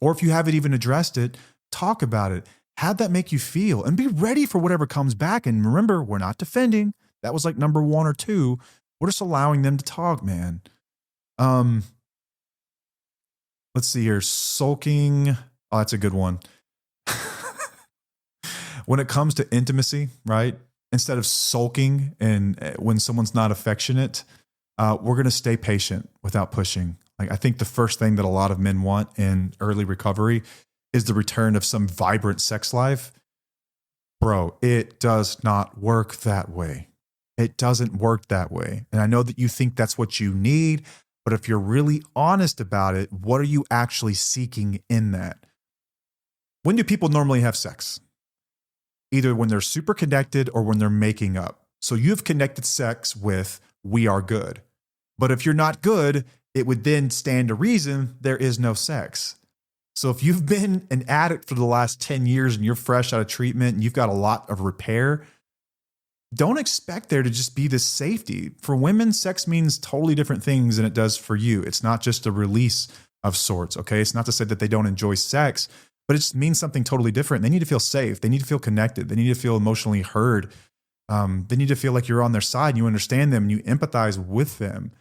Or if you haven't even addressed it, talk about it. How'd that make you feel? And be ready for whatever comes back. And remember, we're not defending. That was like number 1 or 2. We're just allowing them to talk, man. Let's see here. Sulking. Oh, that's a good one. When it comes to intimacy, right? Instead of sulking and when someone's not affectionate, we're going to stay patient without pushing. Like, I think the first thing that a lot of men want in early recovery is the return of some vibrant sex life. Bro, it does not work that way. It doesn't work that way. And I know that you think that's what you need, but if you're really honest about it, what are you actually seeking in that? When do people normally have sex? Either when they're super connected or when they're making up. So you have connected sex with we are good. But if you're not good, it would then stand to reason there is no sex. So if you've been an addict for the last 10 years and you're fresh out of treatment and you've got a lot of repair, don't expect there to just be this safety. For women, sex means totally different things than it does for you. It's not just a release of sorts, okay? It's not to say that they don't enjoy sex, but it just means something totally different. They need to feel safe. They need to feel connected. They need to feel emotionally heard. They need to feel like you're on their side and you understand them and you empathize with them.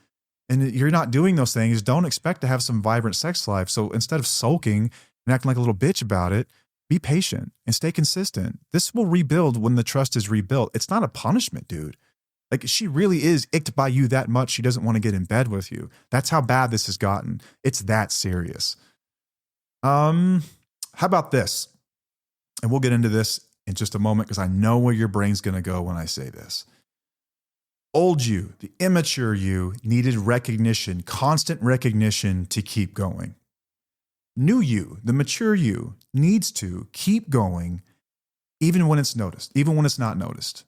And you're not doing those things. Don't expect to have some vibrant sex life. So instead of sulking and acting like a little bitch about it, be patient and stay consistent. This will rebuild when the trust is rebuilt. It's not a punishment, dude. Like, she really is icked by you that much. She doesn't want to get in bed with you. That's how bad this has gotten. It's that serious. How about this? And we'll get into this in just a moment because I know where your brain's going to go when I say this. Old you, the immature you, needed recognition, constant recognition to keep going. New you, the mature you, needs to keep going even when it's noticed, even when it's not noticed.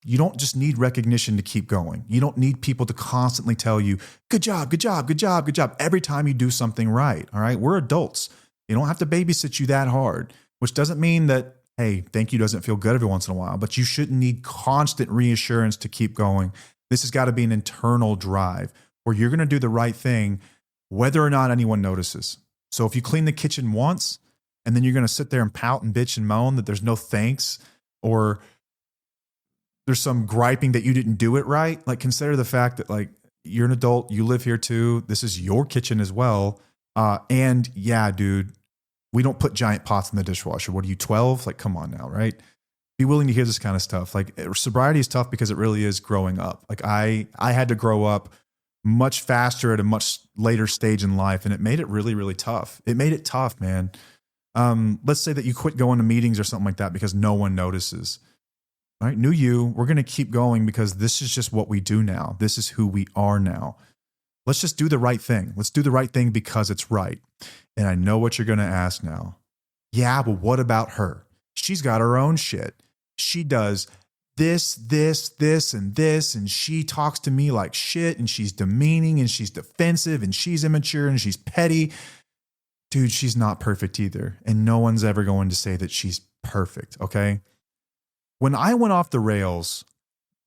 You don't just need recognition to keep going. You don't need people to constantly tell you, good job, good job, good job, good job, every time you do something right, all right? We're adults. You don't have to babysit you that hard, which doesn't mean that, hey, thank you doesn't feel good every once in a while, but you shouldn't need constant reassurance to keep going. This has got to be an internal drive where you're going to do the right thing whether or not anyone notices. So if you clean the kitchen once and then you're going to sit there and pout and bitch and moan that there's no thanks or there's some griping that you didn't do it right, like, consider the fact that, like, you're an adult, you live here too, this is your kitchen as well. And yeah, dude, we don't put giant pots in the dishwasher. What are you, 12? Like, come on now, right? Be willing to hear this kind of stuff. Like, sobriety is tough because it really is growing up. Like, I had to grow up much faster at a much later stage in life, and it made it really, really tough. It made it tough, man. Let's say that you quit going to meetings or something like that because no one notices. All right, new you, we're going to keep going because this is just what we do now. This is who we are now. Let's just do the right thing. Let's do the right thing because it's right. And I know what you're going to ask now. Yeah, but what about her? She's got her own shit. She does this, and she talks to me like shit, and she's demeaning, and she's defensive, and she's immature, and she's petty. Dude, she's not perfect either. And no one's ever going to say that she's perfect, okay? When I went off the rails,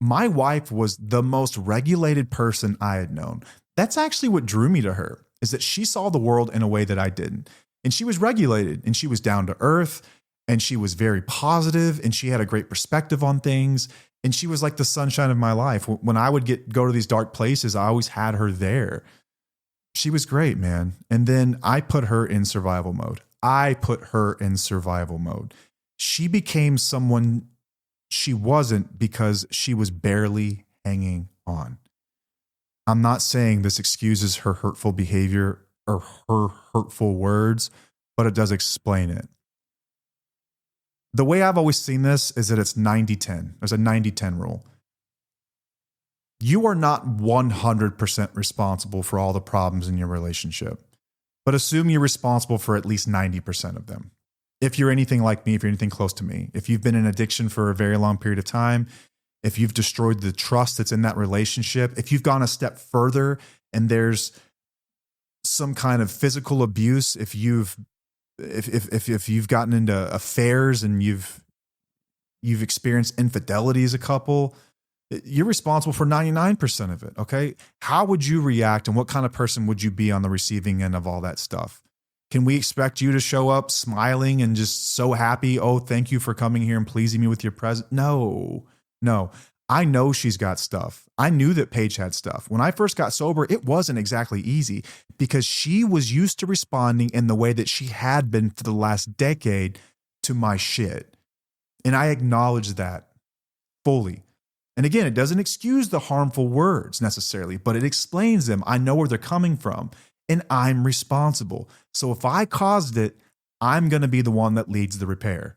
my wife was the most regulated person I had known. That's actually what drew me to her, is that she saw the world in a way that I didn't. And she was regulated, and she was down to earth, and she was very positive, and she had a great perspective on things. And she was like the sunshine of my life. When I would go to these dark places, I always had her there. She was great, man. And then I put her in survival mode. She became someone she wasn't because she was barely hanging on. I'm not saying this excuses her hurtful behavior or her hurtful words, but it does explain it. The way I've always seen this is that it's 90-10. There's a 90-10 rule. You are not 100% responsible for all the problems in your relationship, but assume you're responsible for at least 90% of them. If you're anything like me, if you're anything close to me, if you've been in addiction for a very long period of time, if you've destroyed the trust that's in that relationship, if you've gone a step further and there's some kind of physical abuse, if you've gotten into affairs and you've experienced infidelity as a couple, you're responsible for 99% of it, okay? How would you react and what kind of person would you be on the receiving end of all that stuff? Can we expect you to show up smiling and just so happy? Oh, thank you for coming here and pleasing me with your presence. No. I know she's got stuff. I knew that Paige had stuff. When I first got sober, it wasn't exactly easy because she was used to responding in the way that she had been for the last decade to my shit. And I acknowledge that fully. And again, it doesn't excuse the harmful words necessarily, but it explains them. I know where they're coming from. And I'm responsible. So if I caused it, I'm going to be the one that leads the repair.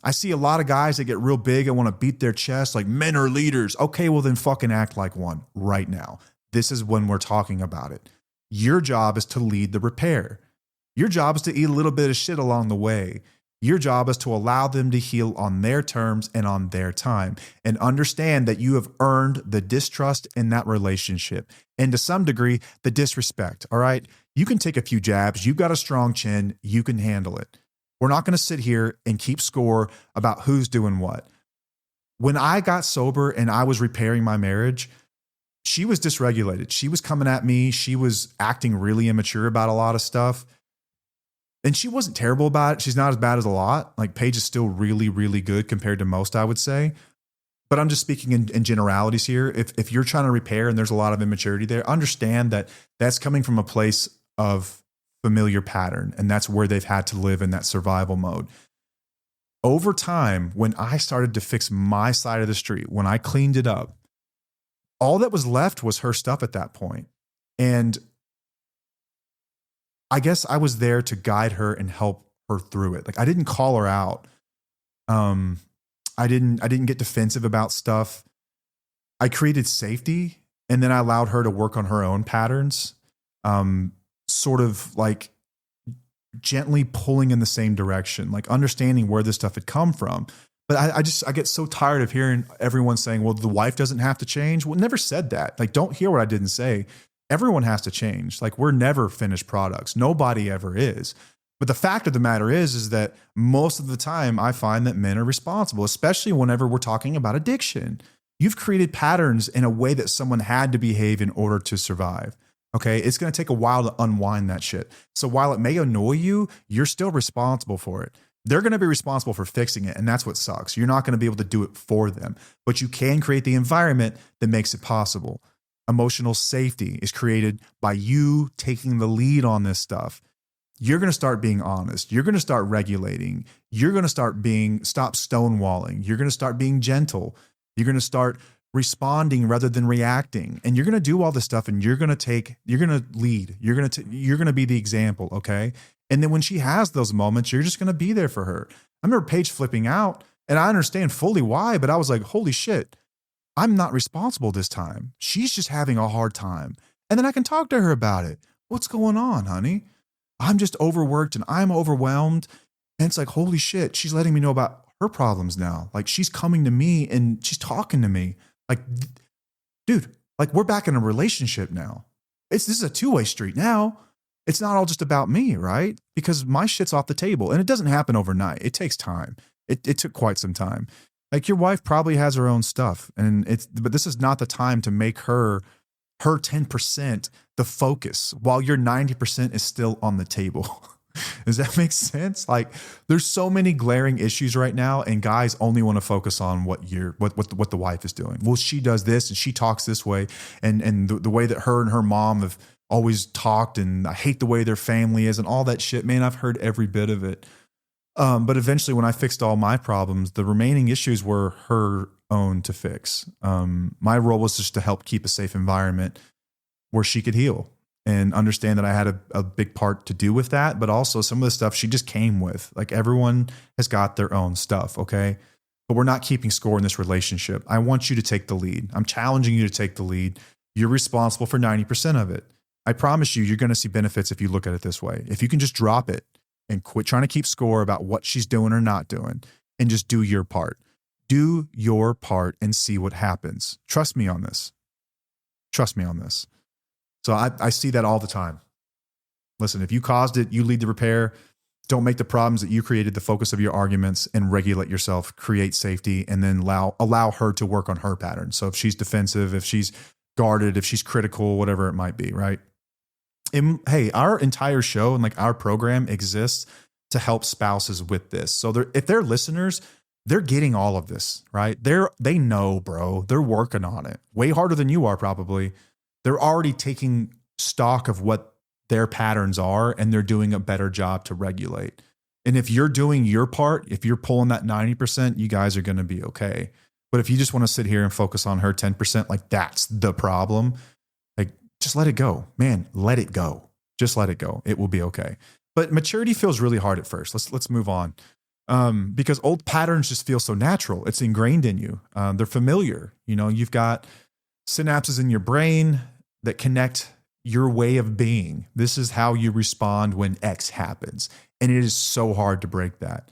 I see a lot of guys that get real big and want to beat their chest like men are leaders. Okay, well then fucking act like one right now. This is when we're talking about it. Your job is to lead the repair. Your job is to eat a little bit of shit along the way. Your job is to allow them to heal on their terms and on their time, and understand that you have earned the distrust in that relationship and to some degree the disrespect. All right. You can take a few jabs. You've got a strong chin. You can handle it. We're not going to sit here and keep score about who's doing what. When I got sober and I was repairing my marriage, she was dysregulated. She was coming at me. She was acting really immature about a lot of stuff. And she wasn't terrible about it. She's not as bad as a lot. Like Paige is still really, really good compared to most, I would say. But I'm just speaking in generalities here. If you're trying to repair and there's a lot of immaturity there, understand that that's coming from a place of familiar pattern. And that's where they've had to live in that survival mode. Over time, when I started to fix my side of the street, when I cleaned it up, all that was left was her stuff at that point. And I guess I was there to guide her and help her through it. Like I didn't call her out. I didn't get defensive about stuff. I created safety, and then I allowed her to work on her own patterns, sort of like gently pulling in the same direction, like understanding where this stuff had come from. But I get so tired of hearing everyone saying, well, the wife doesn't have to change. Well, never said that. Like, don't hear what I didn't say. Everyone has to change. Like, we're never finished products. Nobody ever is. But the fact of the matter is that most of the time I find that men are responsible, especially whenever we're talking about addiction. You've created patterns in a way that someone had to behave in order to survive. Okay. It's going to take a while to unwind that shit. So while it may annoy you, you're still responsible for it. They're going to be responsible for fixing it. And that's what sucks. You're not going to be able to do it for them, but you can create the environment that makes it possible. Emotional safety is created by you taking the lead on this stuff. You're going to start being honest. You're going to start regulating. You're going to stop stonewalling. You're going to start being gentle. You're going to start responding rather than reacting. And you're going to do all this stuff, and you're going to lead. You're going to be the example. Okay. And then when she has those moments, you're just going to be there for her. I remember Paige flipping out, and I understand fully why, but I was like, holy shit, I'm not responsible this time. She's just having a hard time. And then I can talk to her about it. What's going on, honey? I'm just overworked and I'm overwhelmed. And it's like, holy shit, she's letting me know about her problems now. Like, she's coming to me and she's talking to me. Like, dude, like, we're back in a relationship now. This is a two-way street now. It's not all just about me, right? Because my shit's off the table, and it doesn't happen overnight. It takes time. It took quite some time. Like, your wife probably has her own stuff, but this is not the time to make her 10% the focus while your 90% is still on the table. Does that make sense? Like, there's so many glaring issues right now, and guys only want to focus on what the wife is doing. Well, she does this and she talks this way, and the way that her and her mom have always talked, and I hate the way their family is and all that shit. Man, I've heard every bit of it. But eventually, when I fixed all my problems, the remaining issues were her own to fix. My role was just to help keep a safe environment where she could heal and understand that I had a big part to do with that. But also some of the stuff she just came with. Like, everyone has got their own stuff, okay? But we're not keeping score in this relationship. I want you to take the lead. I'm challenging you to take the lead. You're responsible for 90% of it. I promise you're going to see benefits if you look at it this way. If you can just drop it and quit trying to keep score about what she's doing or not doing, and just do your part. Do your part and see what happens. Trust me on this. Trust me on this. So I see that all the time. Listen, if you caused it, you lead the repair. Don't make the problems that you created the focus of your arguments, and regulate yourself, create safety, and then allow her to work on her pattern. So if she's defensive, if she's guarded, if she's critical, whatever it might be, right? And hey, our entire show and like our program exists to help spouses with this. So if they're listeners, they're getting all of this, right? They know, bro. They're working on it way harder than you are probably. They're already taking stock of what their patterns are, and they're doing a better job to regulate. And if you're doing your part, if you're pulling that 90%, you guys are going to be okay. But if you just want to sit here and focus on her 10%, like, that's the problem. Like, just let it go, man. Let it go. Just let it go. It will be okay. But maturity feels really hard at first. Let's move on. Because old patterns just feel so natural. It's ingrained in you. They're familiar. You know, you've got synapses in your brain that connect your way of being. This is how you respond when X happens. And it is so hard to break that.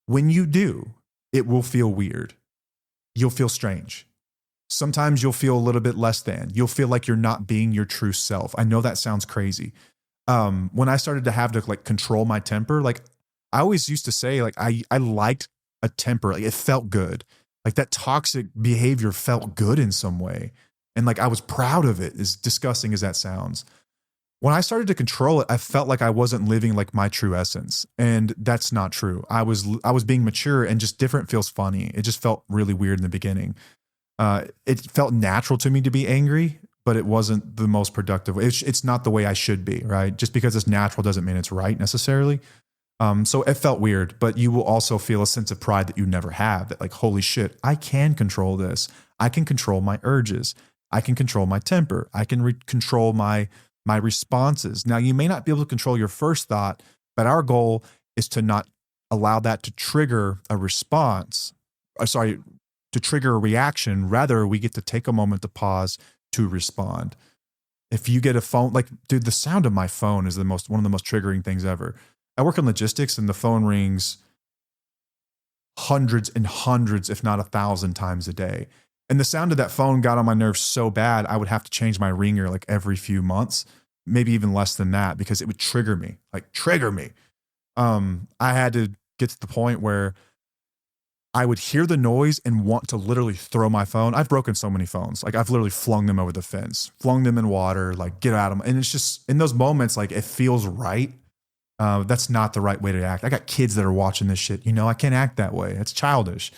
When you do, it will feel weird. You'll feel strange. Sometimes you'll feel a little bit less than. You'll feel like you're not being your true self. I know that sounds crazy. When I started to have to like control my temper, like, I always used to say, like, I liked a temper. Like, it felt good. Like, that toxic behavior felt good in some way. And like, I was proud of it, as disgusting as that sounds. When I started to control it, I felt like I wasn't living like my true essence. And that's not true. I was being mature, and just different feels funny. It just felt really weird in the beginning. It felt natural to me to be angry, but it wasn't the most productive. It's not the way I should be, right? Just because it's natural doesn't mean it's right necessarily. So it felt weird, but you will also feel a sense of pride that you never have, that like, holy shit, I can control this. I can control my urges. I can control my temper. I can control my responses. Now, you may not be able to control your first thought, but our goal is to not allow that to trigger a response. To trigger a reaction. Rather, we get to take a moment to pause to respond. If you get a phone, like, dude, the sound of my phone is one of the most triggering things ever. I work in logistics, and the phone rings hundreds and hundreds, if not 1,000 times a day. And the sound of that phone got on my nerves so bad, I would have to change my ringer like every few months, maybe even less than that, because it would trigger me. I had to get to the point where I would hear the noise and want to literally throw my phone. I've broken so many phones. Like, I've literally flung them over the fence, flung them in water, like, get out of them. And it's just in those moments, like, it feels right. That's not the right way to act. I got kids that are watching this shit. You know, I can't act that way. It's childish.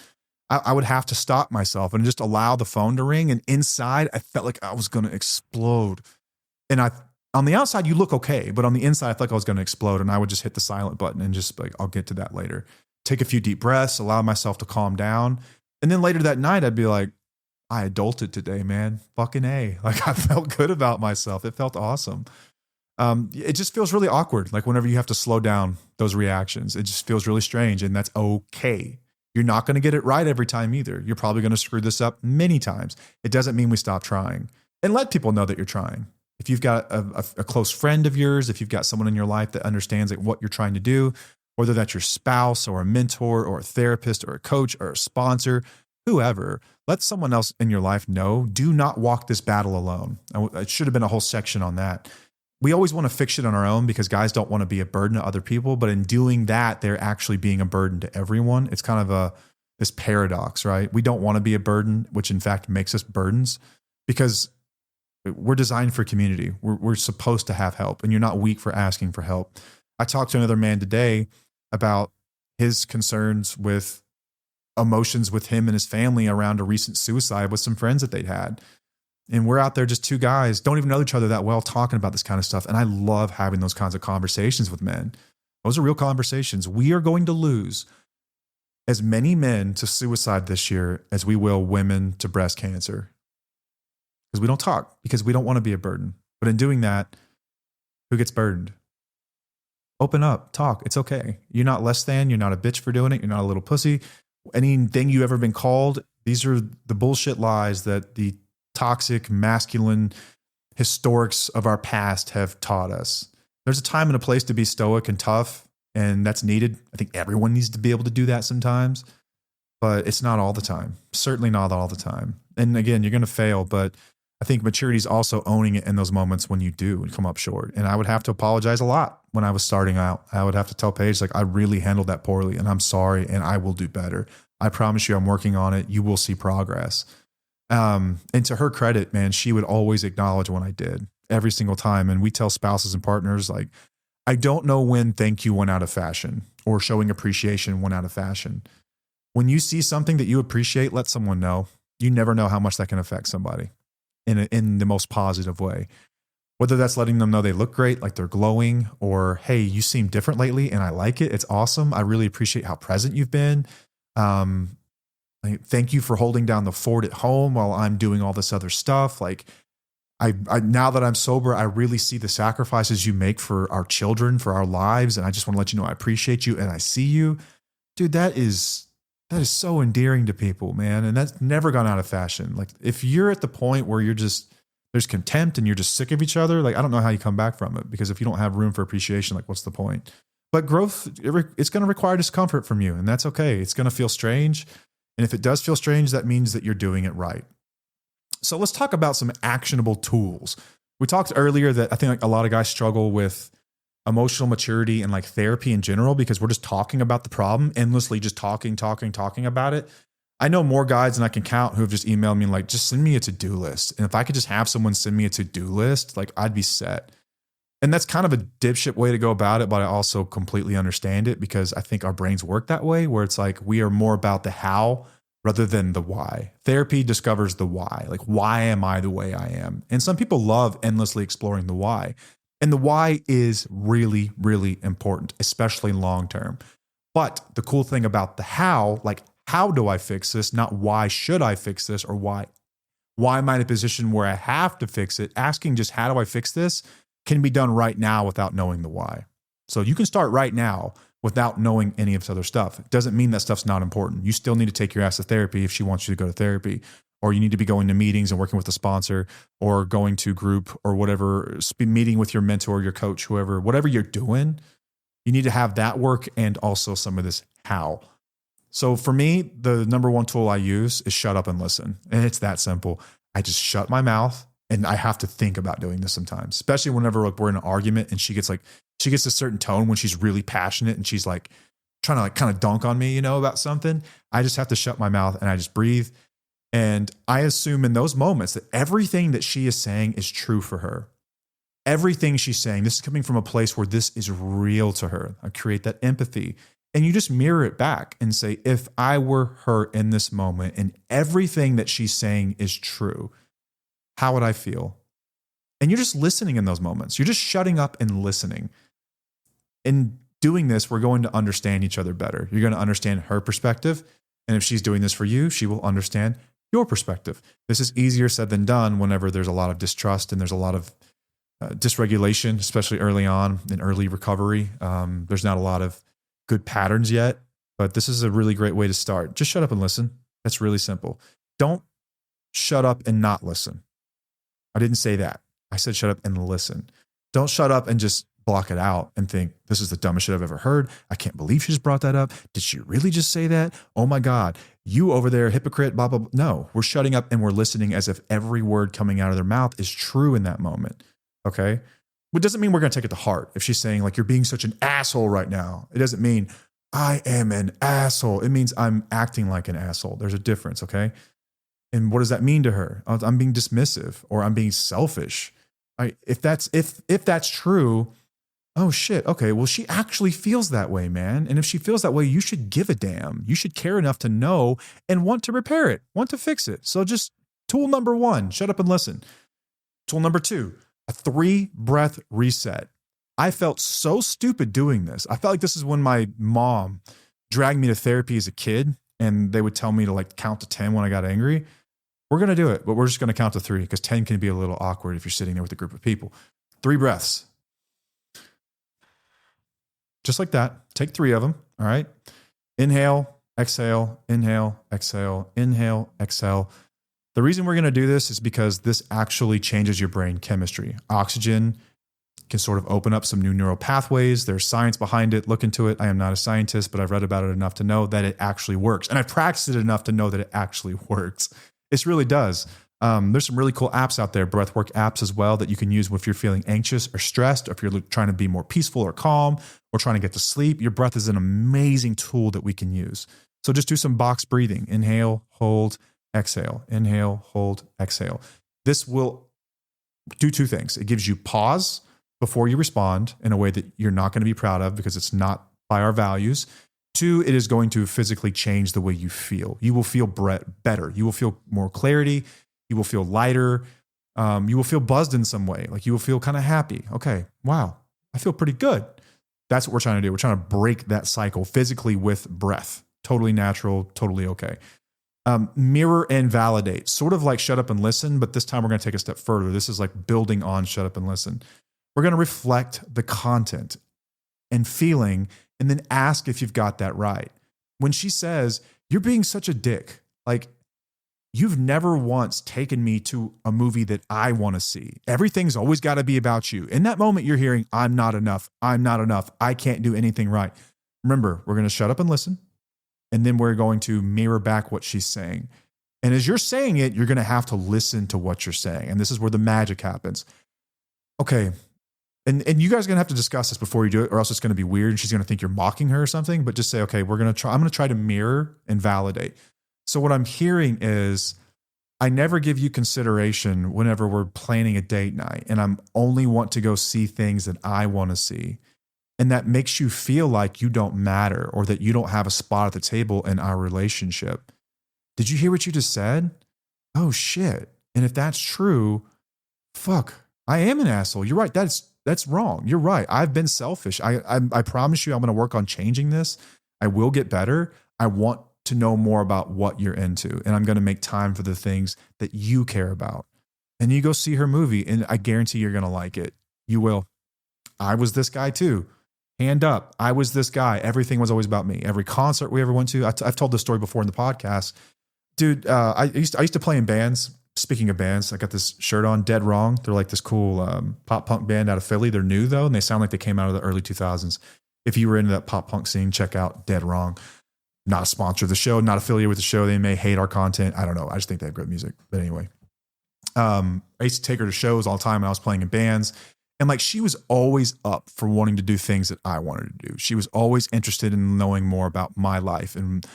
I would have to stop myself and just allow the phone to ring. And inside, I felt like I was going to explode. And on the outside, you look okay. But on the inside, I felt like I was going to explode. And I would just hit the silent button and just like, I'll get to that later. Take a few deep breaths, allow myself to calm down. And then later that night, I'd be like, I adulted today, man. Fucking A. Like, I felt good about myself. It felt awesome. It just feels really awkward. Like whenever you have to slow down those reactions, it just feels really strange, and that's okay. You're not going to get it right every time either. You're probably going to screw this up many times. It doesn't mean we stop trying. And let people know that you're trying. If you've got a close friend of yours, if you've got someone in your life that understands like what you're trying to do, whether that's your spouse or a mentor or a therapist or a coach or a sponsor, whoever, let someone else in your life know. Do not walk this battle alone. It should have been a whole section on that. We always want to fix it on our own because guys don't want to be a burden to other people. But in doing that, they're actually being a burden to everyone. It's kind of this paradox, right? We don't want to be a burden, which in fact makes us burdens because we're designed for community. We're supposed to have help, and you're not weak for asking for help. I talked to another man today about his concerns with emotions with him and his family around a recent suicide with some friends that they'd had. And we're out there just two guys, don't even know each other that well, talking about this kind of stuff. And I love having those kinds of conversations with men. Those are real conversations. We are going to lose as many men to suicide this year as we will women to breast cancer. Because we don't talk, because we don't want to be a burden. But in doing that, who gets burdened? Open up, talk. It's okay. You're not less than. You're not a bitch for doing it. You're not a little pussy. Anything you ever been called, these are the bullshit lies that the toxic, masculine historics of our past have taught us. There's a time and a place to be stoic and tough, and that's needed. I think everyone needs to be able to do that sometimes, but it's not all the time. Certainly not all the time. And again, you're going to fail, but I think maturity is also owning it in those moments when you do come up short. And I would have to apologize a lot when I was starting out. I would have to tell Paige, like, I really handled that poorly and I'm sorry and I will do better. I promise you I'm working on it. You will see progress. And to her credit, man, she would always acknowledge when I did every single time. And we tell spouses and partners, like, I don't know when thank you went out of fashion or showing appreciation went out of fashion. When you see something that you appreciate, let someone know. You never know how much that can affect somebody in the most positive way. Whether that's letting them know they look great, like they're glowing, or, hey, you seem different lately and I like it. It's awesome. I really appreciate how present you've been. Thank you for holding down the fort at home while I'm doing all this other stuff. Like, I now that I'm sober, I really see the sacrifices you make for our children, for our lives. And I just want to let you know I appreciate you and I see you. Dude, that is so endearing to people, man. And that's never gone out of fashion. Like, if you're at the point where there's contempt and you're just sick of each other, like, I don't know how you come back from it, because if you don't have room for appreciation, like, what's the point? But growth, it's going to require discomfort from you, and that's okay. It's going to feel strange. And if it does feel strange, that means that you're doing it right. So let's talk about some actionable tools. We talked earlier that I think like a lot of guys struggle with emotional maturity and like therapy in general, because we're just talking about the problem endlessly, just talking about it. I know more guys than I can count who have just emailed me like, just send me a to-do list. And if I could just have someone send me a to-do list, like, I'd be set. And that's kind of a dipshit way to go about it, but I also completely understand it, because I think our brains work that way, where it's like we are more about the how rather than the why. Therapy discovers the why. Like, why am I the way I am? And some people love endlessly exploring the why. And the why is really, really important, especially long term. But the cool thing about the how, like, how do I fix this? Not why should I fix this, or why am I in a position where I have to fix it? Asking just how do I fix this can be done right now without knowing the why. So you can start right now without knowing any of this other stuff. It doesn't mean that stuff's not important. You still need to take your ass to therapy if she wants you to go to therapy, or you need to be going to meetings and working with a sponsor, or going to group, or whatever, meeting with your mentor, your coach, whoever, whatever you're doing, you need to have that work and also some of this how. So for me, the number one tool I use is shut up and listen. And it's that simple. I just shut my mouth. And I have to think about doing this sometimes, especially whenever like we're in an argument and she gets a certain tone when she's really passionate and she's like trying to like kind of dunk on me, about something. I just have to shut my mouth and I just breathe. And I assume in those moments that everything that she is saying is true for her. Everything she's saying, this is coming from a place where this is real to her. I create that empathy. And you just mirror it back and say, if I were her in this moment and everything that she's saying is true, how would I feel? And you're just listening in those moments. You're just shutting up and listening. In doing this, we're going to understand each other better. You're going to understand her perspective. And if she's doing this for you, she will understand your perspective. This is easier said than done whenever there's a lot of distrust and there's a lot of dysregulation, especially early on in early recovery. There's not a lot of good patterns yet, but this is a really great way to start. Just shut up and listen. That's really simple. Don't shut up and not listen. I didn't say that. I said shut up and listen. Don't shut up and just block it out and think, this is the dumbest shit I've ever heard. I can't believe she just brought that up. Did she really just say that? Oh my God, you over there, hypocrite, blah, blah, blah. No, we're shutting up and we're listening as if every word coming out of their mouth is true in that moment. Okay? It doesn't mean we're going to take it to heart. If she's saying like, you're being such an asshole right now, it doesn't mean I am an asshole. It means I'm acting like an asshole. There's a difference. Okay? And what does that mean to her? I'm being dismissive or I'm being selfish. If that's true, oh shit, okay, well, she actually feels that way, man. And if she feels that way, you should give a damn. You should care enough to know and want to repair it, want to fix it. So just tool number 1, shut up and listen. Tool number 2, a 3-breath reset. I felt so stupid doing this. I felt like this is when my mom dragged me to therapy as a kid and they would tell me to like count to 10 when I got angry. We're going to do it, but we're just going to count to 3 because 10 can be a little awkward if you're sitting there with a group of people. 3 breaths. Just like that. Take 3 of them. All right. Inhale, exhale, inhale, exhale, inhale, exhale. The reason we're going to do this is because this actually changes your brain chemistry. Oxygen can sort of open up some new neural pathways. There's science behind it. Look into it. I am not a scientist, but I've read about it enough to know that it actually works. And I've practiced it enough to know that it actually works. It really does. There's some really cool apps out there, breathwork apps as well, that you can use if you're feeling anxious or stressed, or if you're trying to be more peaceful or calm or trying to get to sleep. Your breath is an amazing tool that we can use. So just do some box breathing. Inhale, hold, exhale. Inhale, hold, exhale. This will do 2 things. It gives you pause before you respond in a way that you're not going to be proud of because it's not by our values. 2, it is going to physically change the way you feel. You will feel better. You will feel more clarity. You will feel lighter. You will feel buzzed in some way. Like you will feel kind of happy. Okay, wow, I feel pretty good. That's what we're trying to do. We're trying to break that cycle physically with breath. Totally natural, totally okay. Mirror and validate. Sort of like shut up and listen, but this time we're going to take a step further. This is like building on shut up and listen. We're going to reflect the content and feeling and then ask if you've got that right. When she says, you're being such a dick, like you've never once taken me to a movie that I want to see. Everything's always got to be about you. In that moment, you're hearing, I'm not enough. I'm not enough. I can't do anything right. Remember, we're going to shut up and listen. And then we're going to mirror back what she's saying. And as you're saying it, you're going to have to listen to what you're saying. And this is where the magic happens. Okay. And you guys are going to have to discuss this before you do it, or else it's going to be weird and she's going to think you're mocking her or something. But just say, okay, I'm going to try to mirror and validate. So what I'm hearing is, I never give you consideration whenever we're planning a date night, and I'm only want to go see things that I want to see. And that makes you feel like you don't matter or that you don't have a spot at the table in our relationship. Did you hear what you just said? Oh shit. And if that's true, fuck, I am an asshole. You're right. That's wrong. You're right. I've been selfish. I promise you I'm going to work on changing this. I will get better. I want to know more about what you're into. And I'm going to make time for the things that you care about. And you go see her movie and I guarantee you're going to like it. You will. I was this guy too. Hand up. I was this guy. Everything was always about me. Every concert we ever went to. I've told this story before in the podcast. Dude, I used to play in bands. Speaking of bands, I got this shirt on, Dead Wrong. They're like this cool pop punk band out of Philly. They're new though, and they sound like they came out of the early 2000s. If you were into that pop punk scene, check out Dead Wrong. Not a sponsor of the show, not affiliated with the show. They may hate our content. I don't know. I just think they have great music. But anyway, I used to take her to shows all the time when I was playing in bands. And like, she was always up for wanting to do things that I wanted to do. She was always interested in knowing more about my life. And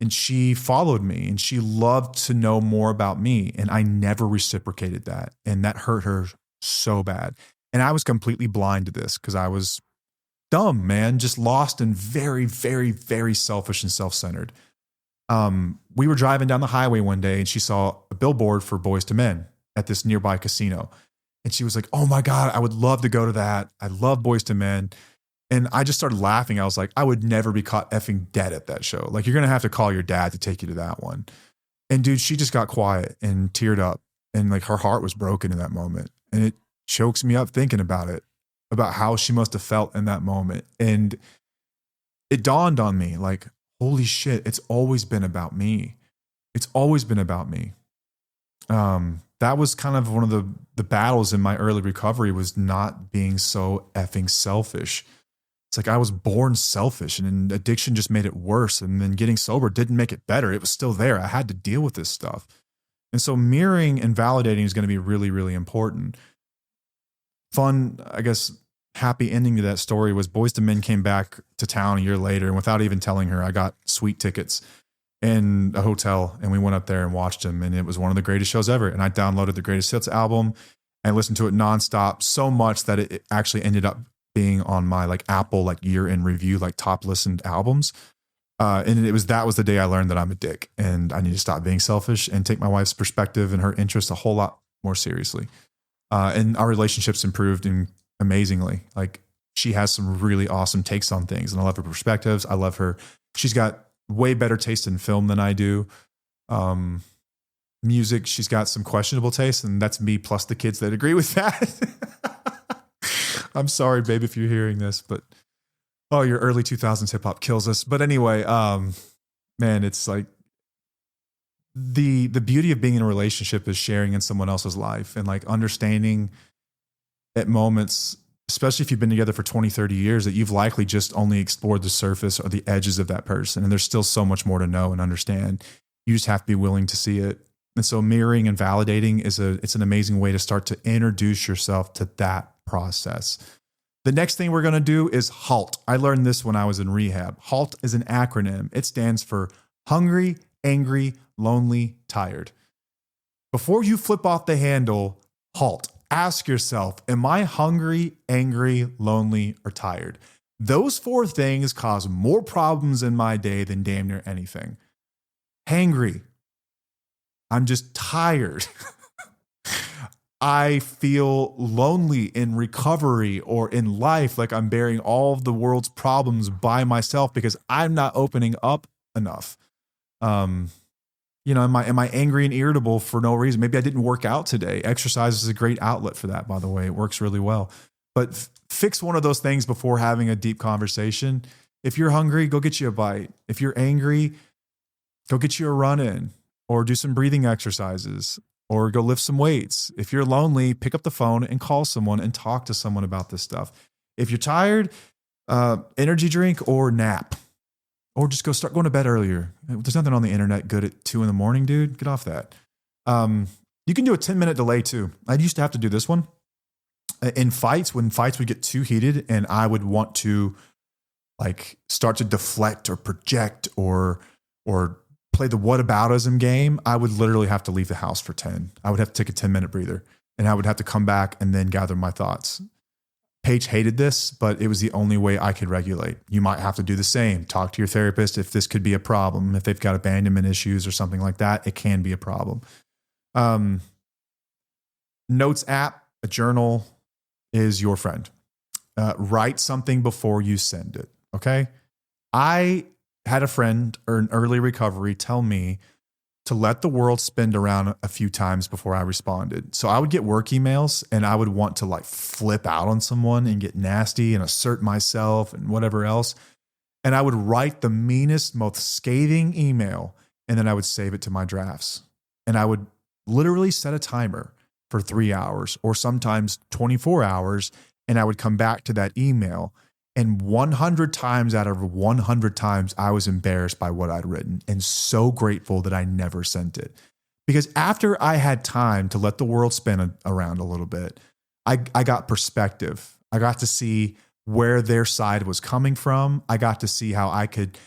she followed me and she loved to know more about me. And I never reciprocated that. And that hurt her so bad. And I was completely blind to this because I was dumb, man, just lost and very, very, very selfish and self-centered. We were driving down the highway one day and she saw a billboard for Boys to Men at this nearby casino. And she was like, oh my God, I would love to go to that. I love Boys to Men. And I just started laughing. I was like, I would never be caught effing dead at that show. Like, you're going to have to call your dad to take you to that one. And dude, she just got quiet and teared up. And like, her heart was broken in that moment. And chokes me up thinking about it, about how she must have felt in that moment. And it dawned on me like, holy shit, it's always been about me. It's always been about me. That was kind of one of the battles in my early recovery, was not being so effing selfish. It's like I was born selfish, and addiction just made it worse. And then getting sober didn't make it better. It was still there. I had to deal with this stuff. And so mirroring and validating is going to be really, really important. Fun, I guess, happy ending to that story was Boyz II Men came back to town a year later, and without even telling her, I got suite tickets in a hotel, and we went up there and watched them, and it was one of the greatest shows ever. And I downloaded the Greatest Hits album and listened to it nonstop, so much that it actually ended up being on my like Apple like year in review, like top listened albums. And that was the day I learned that I'm a dick and I need to stop being selfish and take my wife's perspective and her interests a whole lot more seriously. And our relationships improved amazingly. Like, she has some really awesome takes on things, and I love her perspectives. I love her. She's got way better taste in film than I do. Music, she's got some questionable taste, and that's me plus the kids that agree with that. I'm sorry, babe, if you're hearing this, but your early 2000s hip hop kills us. But anyway, man, it's like the beauty of being in a relationship is sharing in someone else's life and like understanding at moments, especially if you've been together for 20, 30 years, that you've likely just only explored the surface or the edges of that person. And there's still so much more to know and understand. You just have to be willing to see it. And so mirroring and validating it's an amazing way to start to introduce yourself to that process. The next thing we're going to do is HALT. I learned this when I was in rehab. HALT is an acronym. It stands for hungry, angry, lonely, tired. Before you flip off the handle, HALT. Ask yourself, am I hungry, angry, lonely, or tired? Those 4 things cause more problems in my day than damn near anything. Hangry. I'm just tired. I feel lonely in recovery or in life, like I'm bearing all of the world's problems by myself because I'm not opening up enough. Am I angry and irritable for no reason? Maybe I didn't work out today. Exercise is a great outlet for that, by the way. It works really well. But fix one of those things before having a deep conversation. If you're hungry, go get you a bite. If you're angry, go get you a run in or do some breathing exercises or go lift some weights. If you're lonely, pick up the phone and call someone and talk to someone about this stuff. If you're tired, energy drink or nap. Or just start going to bed earlier. There's nothing on the internet good at 2 a.m, dude. Get off that. You can do a 10-minute delay too. I used to have to do this one. In fights, when fights would get too heated and I would want to like start to deflect or project or play the whataboutism game, I would literally have to leave the house for 10. I would have to take a 10-minute breather and I would have to come back and then gather my thoughts. Paige hated this, but it was the only way I could regulate. You might have to do the same. Talk to your therapist if this could be a problem. If they've got abandonment issues or something like that, it can be a problem. Notes app, a journal is your friend. Write something before you send it, okay? I had a friend in early recovery tell me to let the world spin around a few times before I responded. So I would get work emails and I would want to like flip out on someone and get nasty and assert myself and whatever else. And I would write the meanest, most scathing email and then I would save it to my drafts. And I would literally set a timer for 3 hours or sometimes 24 hours. And I would come back to that email. And 100 times out of 100 times, I was embarrassed by what I'd written and so grateful that I never sent it. Because after I had time to let the world spin around a little bit, I got perspective. I got to see where their side was coming from. I got to see how I could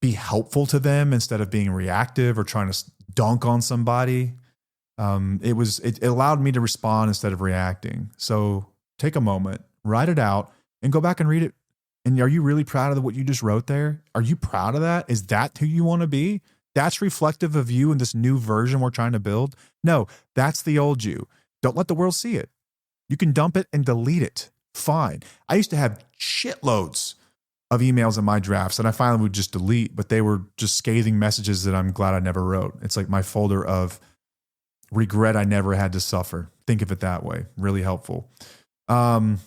be helpful to them instead of being reactive or trying to dunk on somebody. It allowed me to respond instead of reacting. So take a moment, write it out, and go back and read it. And are you really proud of what you just wrote there? Are you proud of that? Is that who you want to be? That's reflective of you and this new version we're trying to build? No, that's the old you. Don't let the world see it. You can dump it and delete it. Fine. I used to have shitloads of emails in my drafts and I finally would just delete, but they were just scathing messages that I'm glad I never wrote. It's like my folder of regret I never had to suffer. Think of it that way. Really helpful. Let's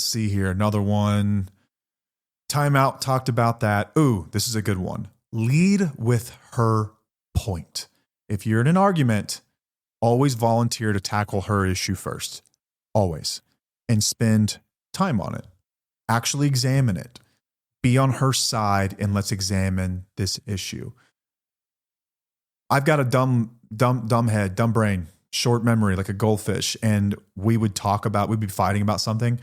see here. Another one. Timeout talked about that. Ooh, this is a good one. Lead with her point. If you're in an argument, always volunteer to tackle her issue first. Always. And spend time on it. Actually examine it. Be on her side and let's examine this issue. I've got a dumb head, dumb brain, short memory, like a goldfish. And we'd be fighting about something.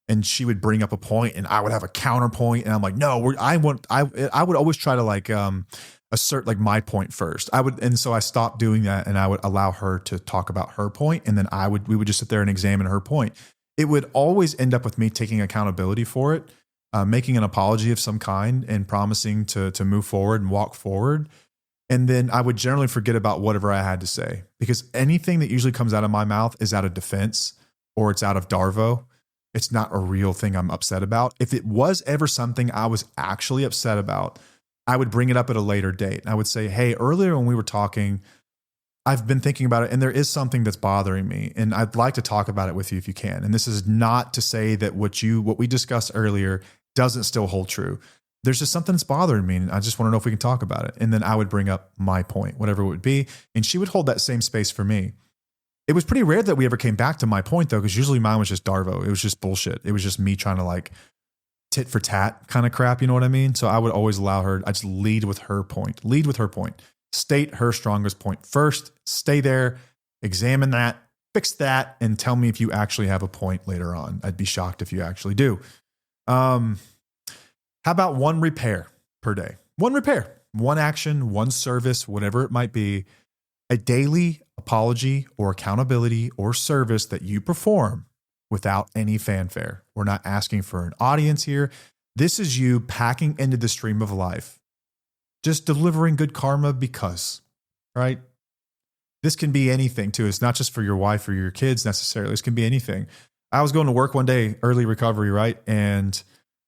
And she would bring up a point and I would have a counterpoint. And I'm like, no, I would always try to assert like my point first. And so I stopped doing that and I would allow her to talk about her point. And then we would just sit there and examine her point. It would always end up with me taking accountability for it, making an apology of some kind and promising to move forward and walk forward. And then I would generally forget about whatever I had to say, because anything that usually comes out of my mouth is out of defense or it's out of Darvo. It's not a real thing I'm upset about. If it was ever something I was actually upset about, I would bring it up at a later date. I would say, hey, earlier when we were talking, I've been thinking about it and there is something that's bothering me and I'd like to talk about it with you if you can. And this is not to say that what we discussed earlier doesn't still hold true. There's just something that's bothering me and I just want to know if we can talk about it. And then I would bring up my point, whatever it would be. And she would hold that same space for me. It was pretty rare that we ever came back to my point though, because usually mine was just Darvo. It was just bullshit. It was just me trying to like tit for tat kind of crap. You know what I mean? So I would always allow her, I just lead with her point. Lead with her point. State her strongest point first. Stay there, examine that, fix that, and tell me if you actually have a point later on. I'd be shocked if you actually do. How about one repair per day? One repair, one action, one service, whatever it might be, a daily apology or accountability or service that you perform without any fanfare. We're not asking for an audience here. This is you packing into the stream of life, just delivering good karma because, right? This can be anything too. It's not just for your wife or your kids necessarily. This can be anything. I was going to work one day, early recovery, right? And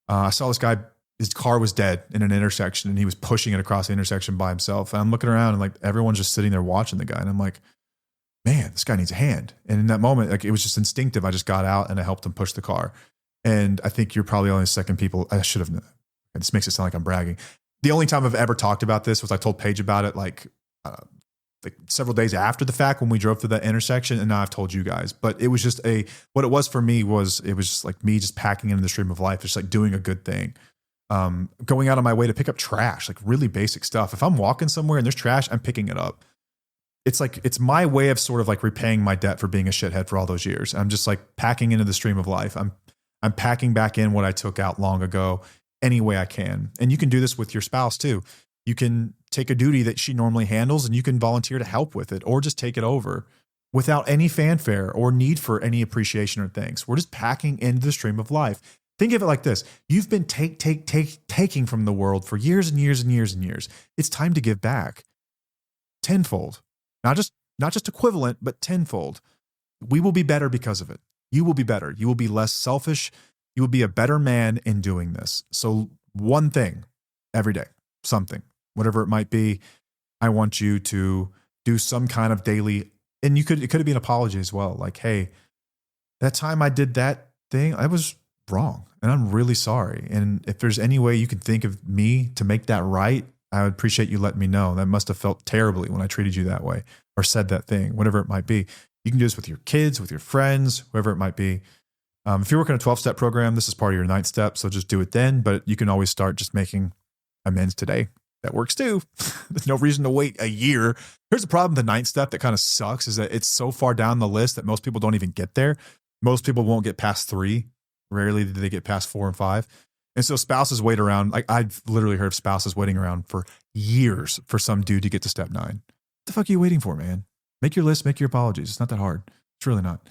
I saw this guy, his car was dead in an intersection and he was pushing it across the intersection by himself. And I'm looking around and like everyone's just sitting there watching the guy. And I'm like, man, this guy needs a hand. And in that moment, like it was just instinctive. I just got out and I helped him push the car. And I think you're probably only the second people. I should have known. This makes it sound like I'm bragging. The only time I've ever talked about this was I told Paige about it like several days after the fact when we drove through that intersection. And now I've told you guys, but it was just what it was for me was, it was just like me just packing into the stream of life. It's like doing a good thing. Going out of my way to pick up trash, like really basic stuff. If I'm walking somewhere and there's trash, I'm picking it up. It's my way of sort of like repaying my debt for being a shithead for all those years. I'm just like packing into the stream of life. I'm packing back in what I took out long ago any way I can. And you can do this with your spouse too. You can take a duty that she normally handles and you can volunteer to help with it or just take it over without any fanfare or need for any appreciation or thanks. We're just packing into the stream of life. Think of it like this. You've been taking from the world for years and years and years and years. It's time to give back tenfold. Not just equivalent, but tenfold. We will be better because of it. You will be better. You will be less selfish. You will be a better man in doing this. So one thing every day, something, whatever it might be, I want you to do some kind of daily, and it could be an apology as well. Like, hey, that time I did that thing, I was wrong and I'm really sorry. And if there's any way you can think of me to make that right, I would appreciate you letting me know. That must have felt terribly when I treated you that way or said that thing, whatever it might be. You can do this with your kids, with your friends, whoever it might be. If you're working a 12-step program, this is part of your 9th step. So just do it then, but you can always start just making amends today. That works too. There's no reason to wait a year. Here's the problem. The 9th step that kind of sucks is that it's so far down the list that most people don't even get there. Most people won't get past 3. Rarely do they get past 4 and 5. And so spouses wait around. Like I've literally heard of spouses waiting around for years for some dude to get to step 9. What the fuck are you waiting for, man? Make your list, make your apologies. It's not that hard. It's really not.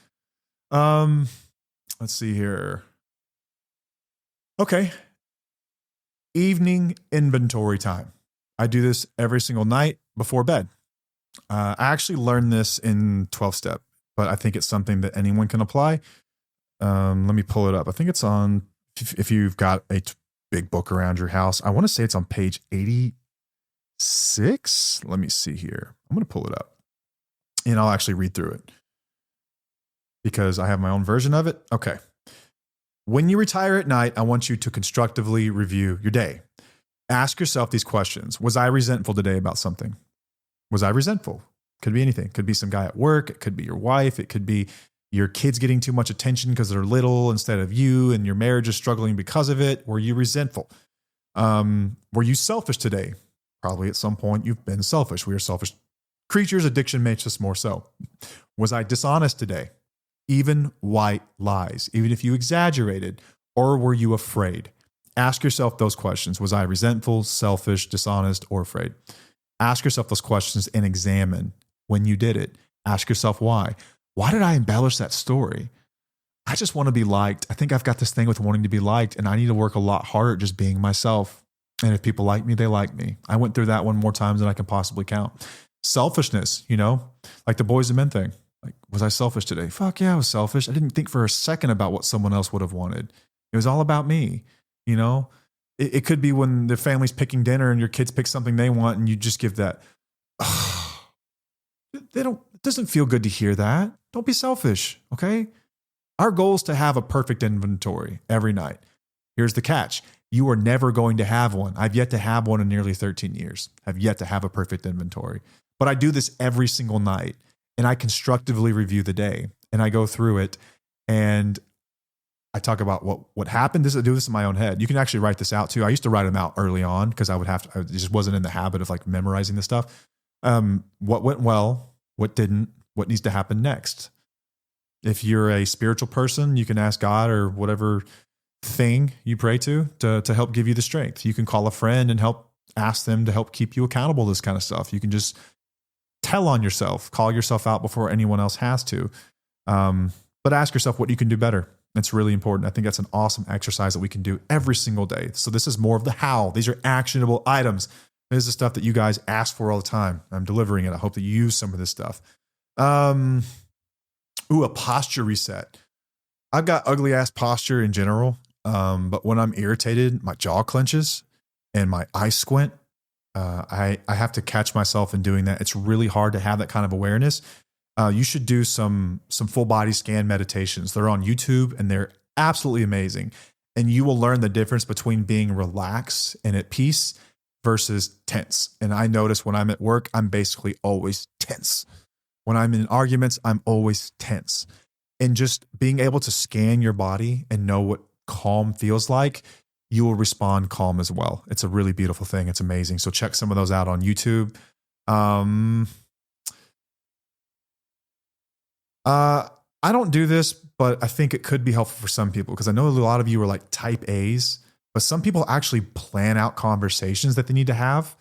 Let's see here. Okay. Evening inventory time. I do this every single night before bed. I actually learned this in 12-step, but I think it's something that anyone can apply. Let me pull it up. I think it's on, if you've got a big book around your house, I want to say it's on page 86. Let me see here. I'm going to pull it up and I'll actually read through it. because I have my own version of it. Okay. When you retire at night, I want you to constructively review your day. Ask yourself these questions. Was I resentful today about something? Was I resentful? Could be anything. Could be some guy at work. It could be your wife. It could be your kids getting too much attention because they're little instead of you, and your marriage is struggling because of it. Were you resentful? Were you selfish today? Probably at some point you've been selfish. We are selfish creatures. Addiction makes us more so. Was I dishonest today? Even white lies, even if you exaggerated, or were you afraid? Ask yourself those questions. Was I resentful, selfish, dishonest, or afraid? Ask yourself those questions and examine when you did it. Ask yourself why. Why did I embellish that story? I just want to be liked. I think I've got this thing with wanting to be liked, and I need to work a lot harder at just being myself. And if people like me, they like me. I went through that one more times than I can possibly count. Selfishness, like the boys and men thing. Like, was I selfish today? Fuck yeah, I was selfish. I didn't think for a second about what someone else would have wanted. It was all about me, It could be when the family's picking dinner and your kids pick something they want, and you just give that. It doesn't feel good to hear that. Don't be selfish, okay? Our goal is to have a perfect inventory every night. Here's the catch. You are never going to have one. I've yet to have one in nearly 13 years. I've yet to have a perfect inventory. But I do this every single night, and I constructively review the day, and I go through it, and I talk about what happened. I do this in my own head. You can actually write this out too. I used to write them out early on because I just wasn't in the habit of like memorizing this stuff. What went well, what didn't, what needs to happen next. If you're a spiritual person, you can ask God or whatever thing you pray to help give you the strength. You can call a friend and ask them to help keep you accountable to this kind of stuff. You can just tell on yourself, call yourself out before anyone else has to. But ask yourself what you can do better. It's really important. I think that's an awesome exercise that we can do every single day. So this is more of the how. These are actionable items. This is the stuff that you guys ask for all the time. I'm delivering it. I hope that you use some of this stuff. A posture reset. I've got ugly ass posture in general. But when I'm irritated, my jaw clenches and my eyes squint. I have to catch myself in doing that. It's really hard to have that kind of awareness. You should do some full body scan meditations. They're on YouTube and they're absolutely amazing. And you will learn the difference between being relaxed and at peace versus tense. And I notice when I'm at work, I'm basically always tense. When I'm in arguments, I'm always tense. And just being able to scan your body and know what calm feels like, you will respond calm as well. It's a really beautiful thing. It's amazing. So check some of those out on YouTube. I don't do this, but I think it could be helpful for some people because I know a lot of you are like type A's, but some people actually plan out conversations that they need to have.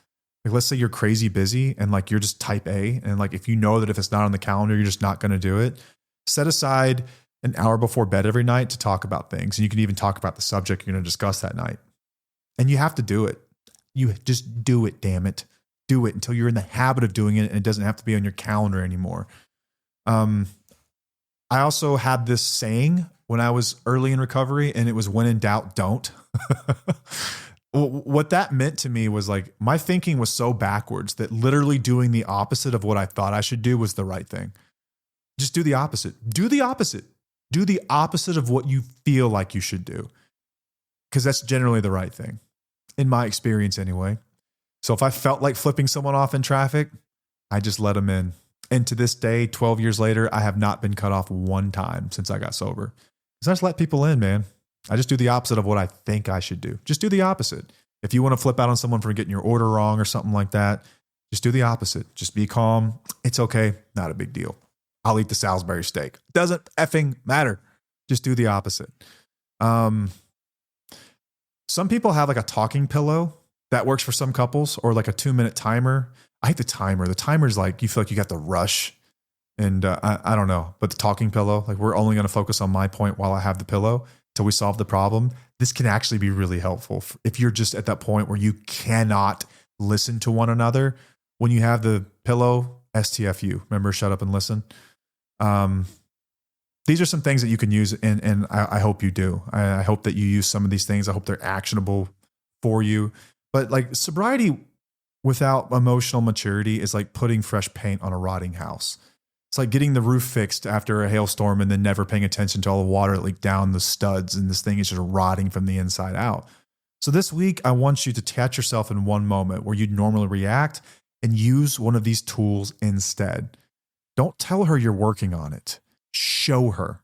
Like, let's say you're crazy busy and like you're just type A. And like, if you know that if it's not on the calendar, you're just not going to do it. Set aside an hour before bed every night to talk about things. And you can even talk about the subject you're going to discuss that night. And you have to do it. You just do it, damn it. Do it until you're in the habit of doing it and it doesn't have to be on your calendar anymore. I also had this saying when I was early in recovery, and it was when in doubt, don't. What that meant to me was like, my thinking was so backwards that literally doing the opposite of what I thought I should do was the right thing. Just do the opposite. Do the opposite. Do the opposite of what you feel like you should do. Because that's generally the right thing, in my experience anyway. So if I felt like flipping someone off in traffic, I just let them in. And to this day, 12 years later, I have not been cut off one time since I got sober. Because I just let people in, man. I just do the opposite of what I think I should do. Just do the opposite. If you want to flip out on someone for getting your order wrong or something like that, just do the opposite. Just be calm. It's okay. Not a big deal. I'll eat the Salisbury steak. Doesn't effing matter. Just do the opposite. Some people have like a talking pillow that works for some couples, or like a 2-minute timer. I hate the timer. The timer's like, you feel like you got the rush. And I don't know. But the talking pillow, like we're only going to focus on my point while I have the pillow till we solve the problem. This can actually be really helpful if you're just at that point where you cannot listen to one another. When you have the pillow, STFU, remember, shut up and listen. These are some things that you can use, and I hope you do. I hope that you use some of these things. I hope they're actionable for you. But like sobriety without emotional maturity is like putting fresh paint on a rotting house. It's like getting the roof fixed after a hailstorm and then never paying attention to all the water that leaked down the studs, and this thing is just rotting from the inside out. So this week, I want you to catch yourself in one moment where you'd normally react and use one of these tools instead. Don't tell her you're working on it. Show her.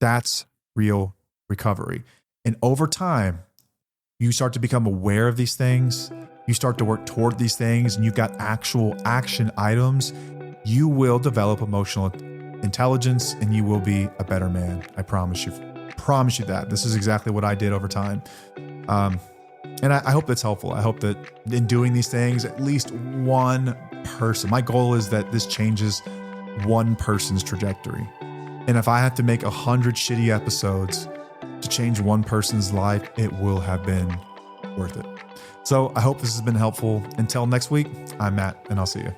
That's real recovery. And over time, you start to become aware of these things. You start to work toward these things, and you've got actual action items. You will develop emotional intelligence, and you will be a better man. I promise you. Promise you that. This is exactly what I did over time. And I hope that's helpful. I hope that in doing these things, at least one person, my goal is that this changes one person's trajectory. And if I have to make 100 shitty episodes to change one person's life, it will have been worth it. So I hope this has been helpful. Until next week, I'm Matt, and I'll see you.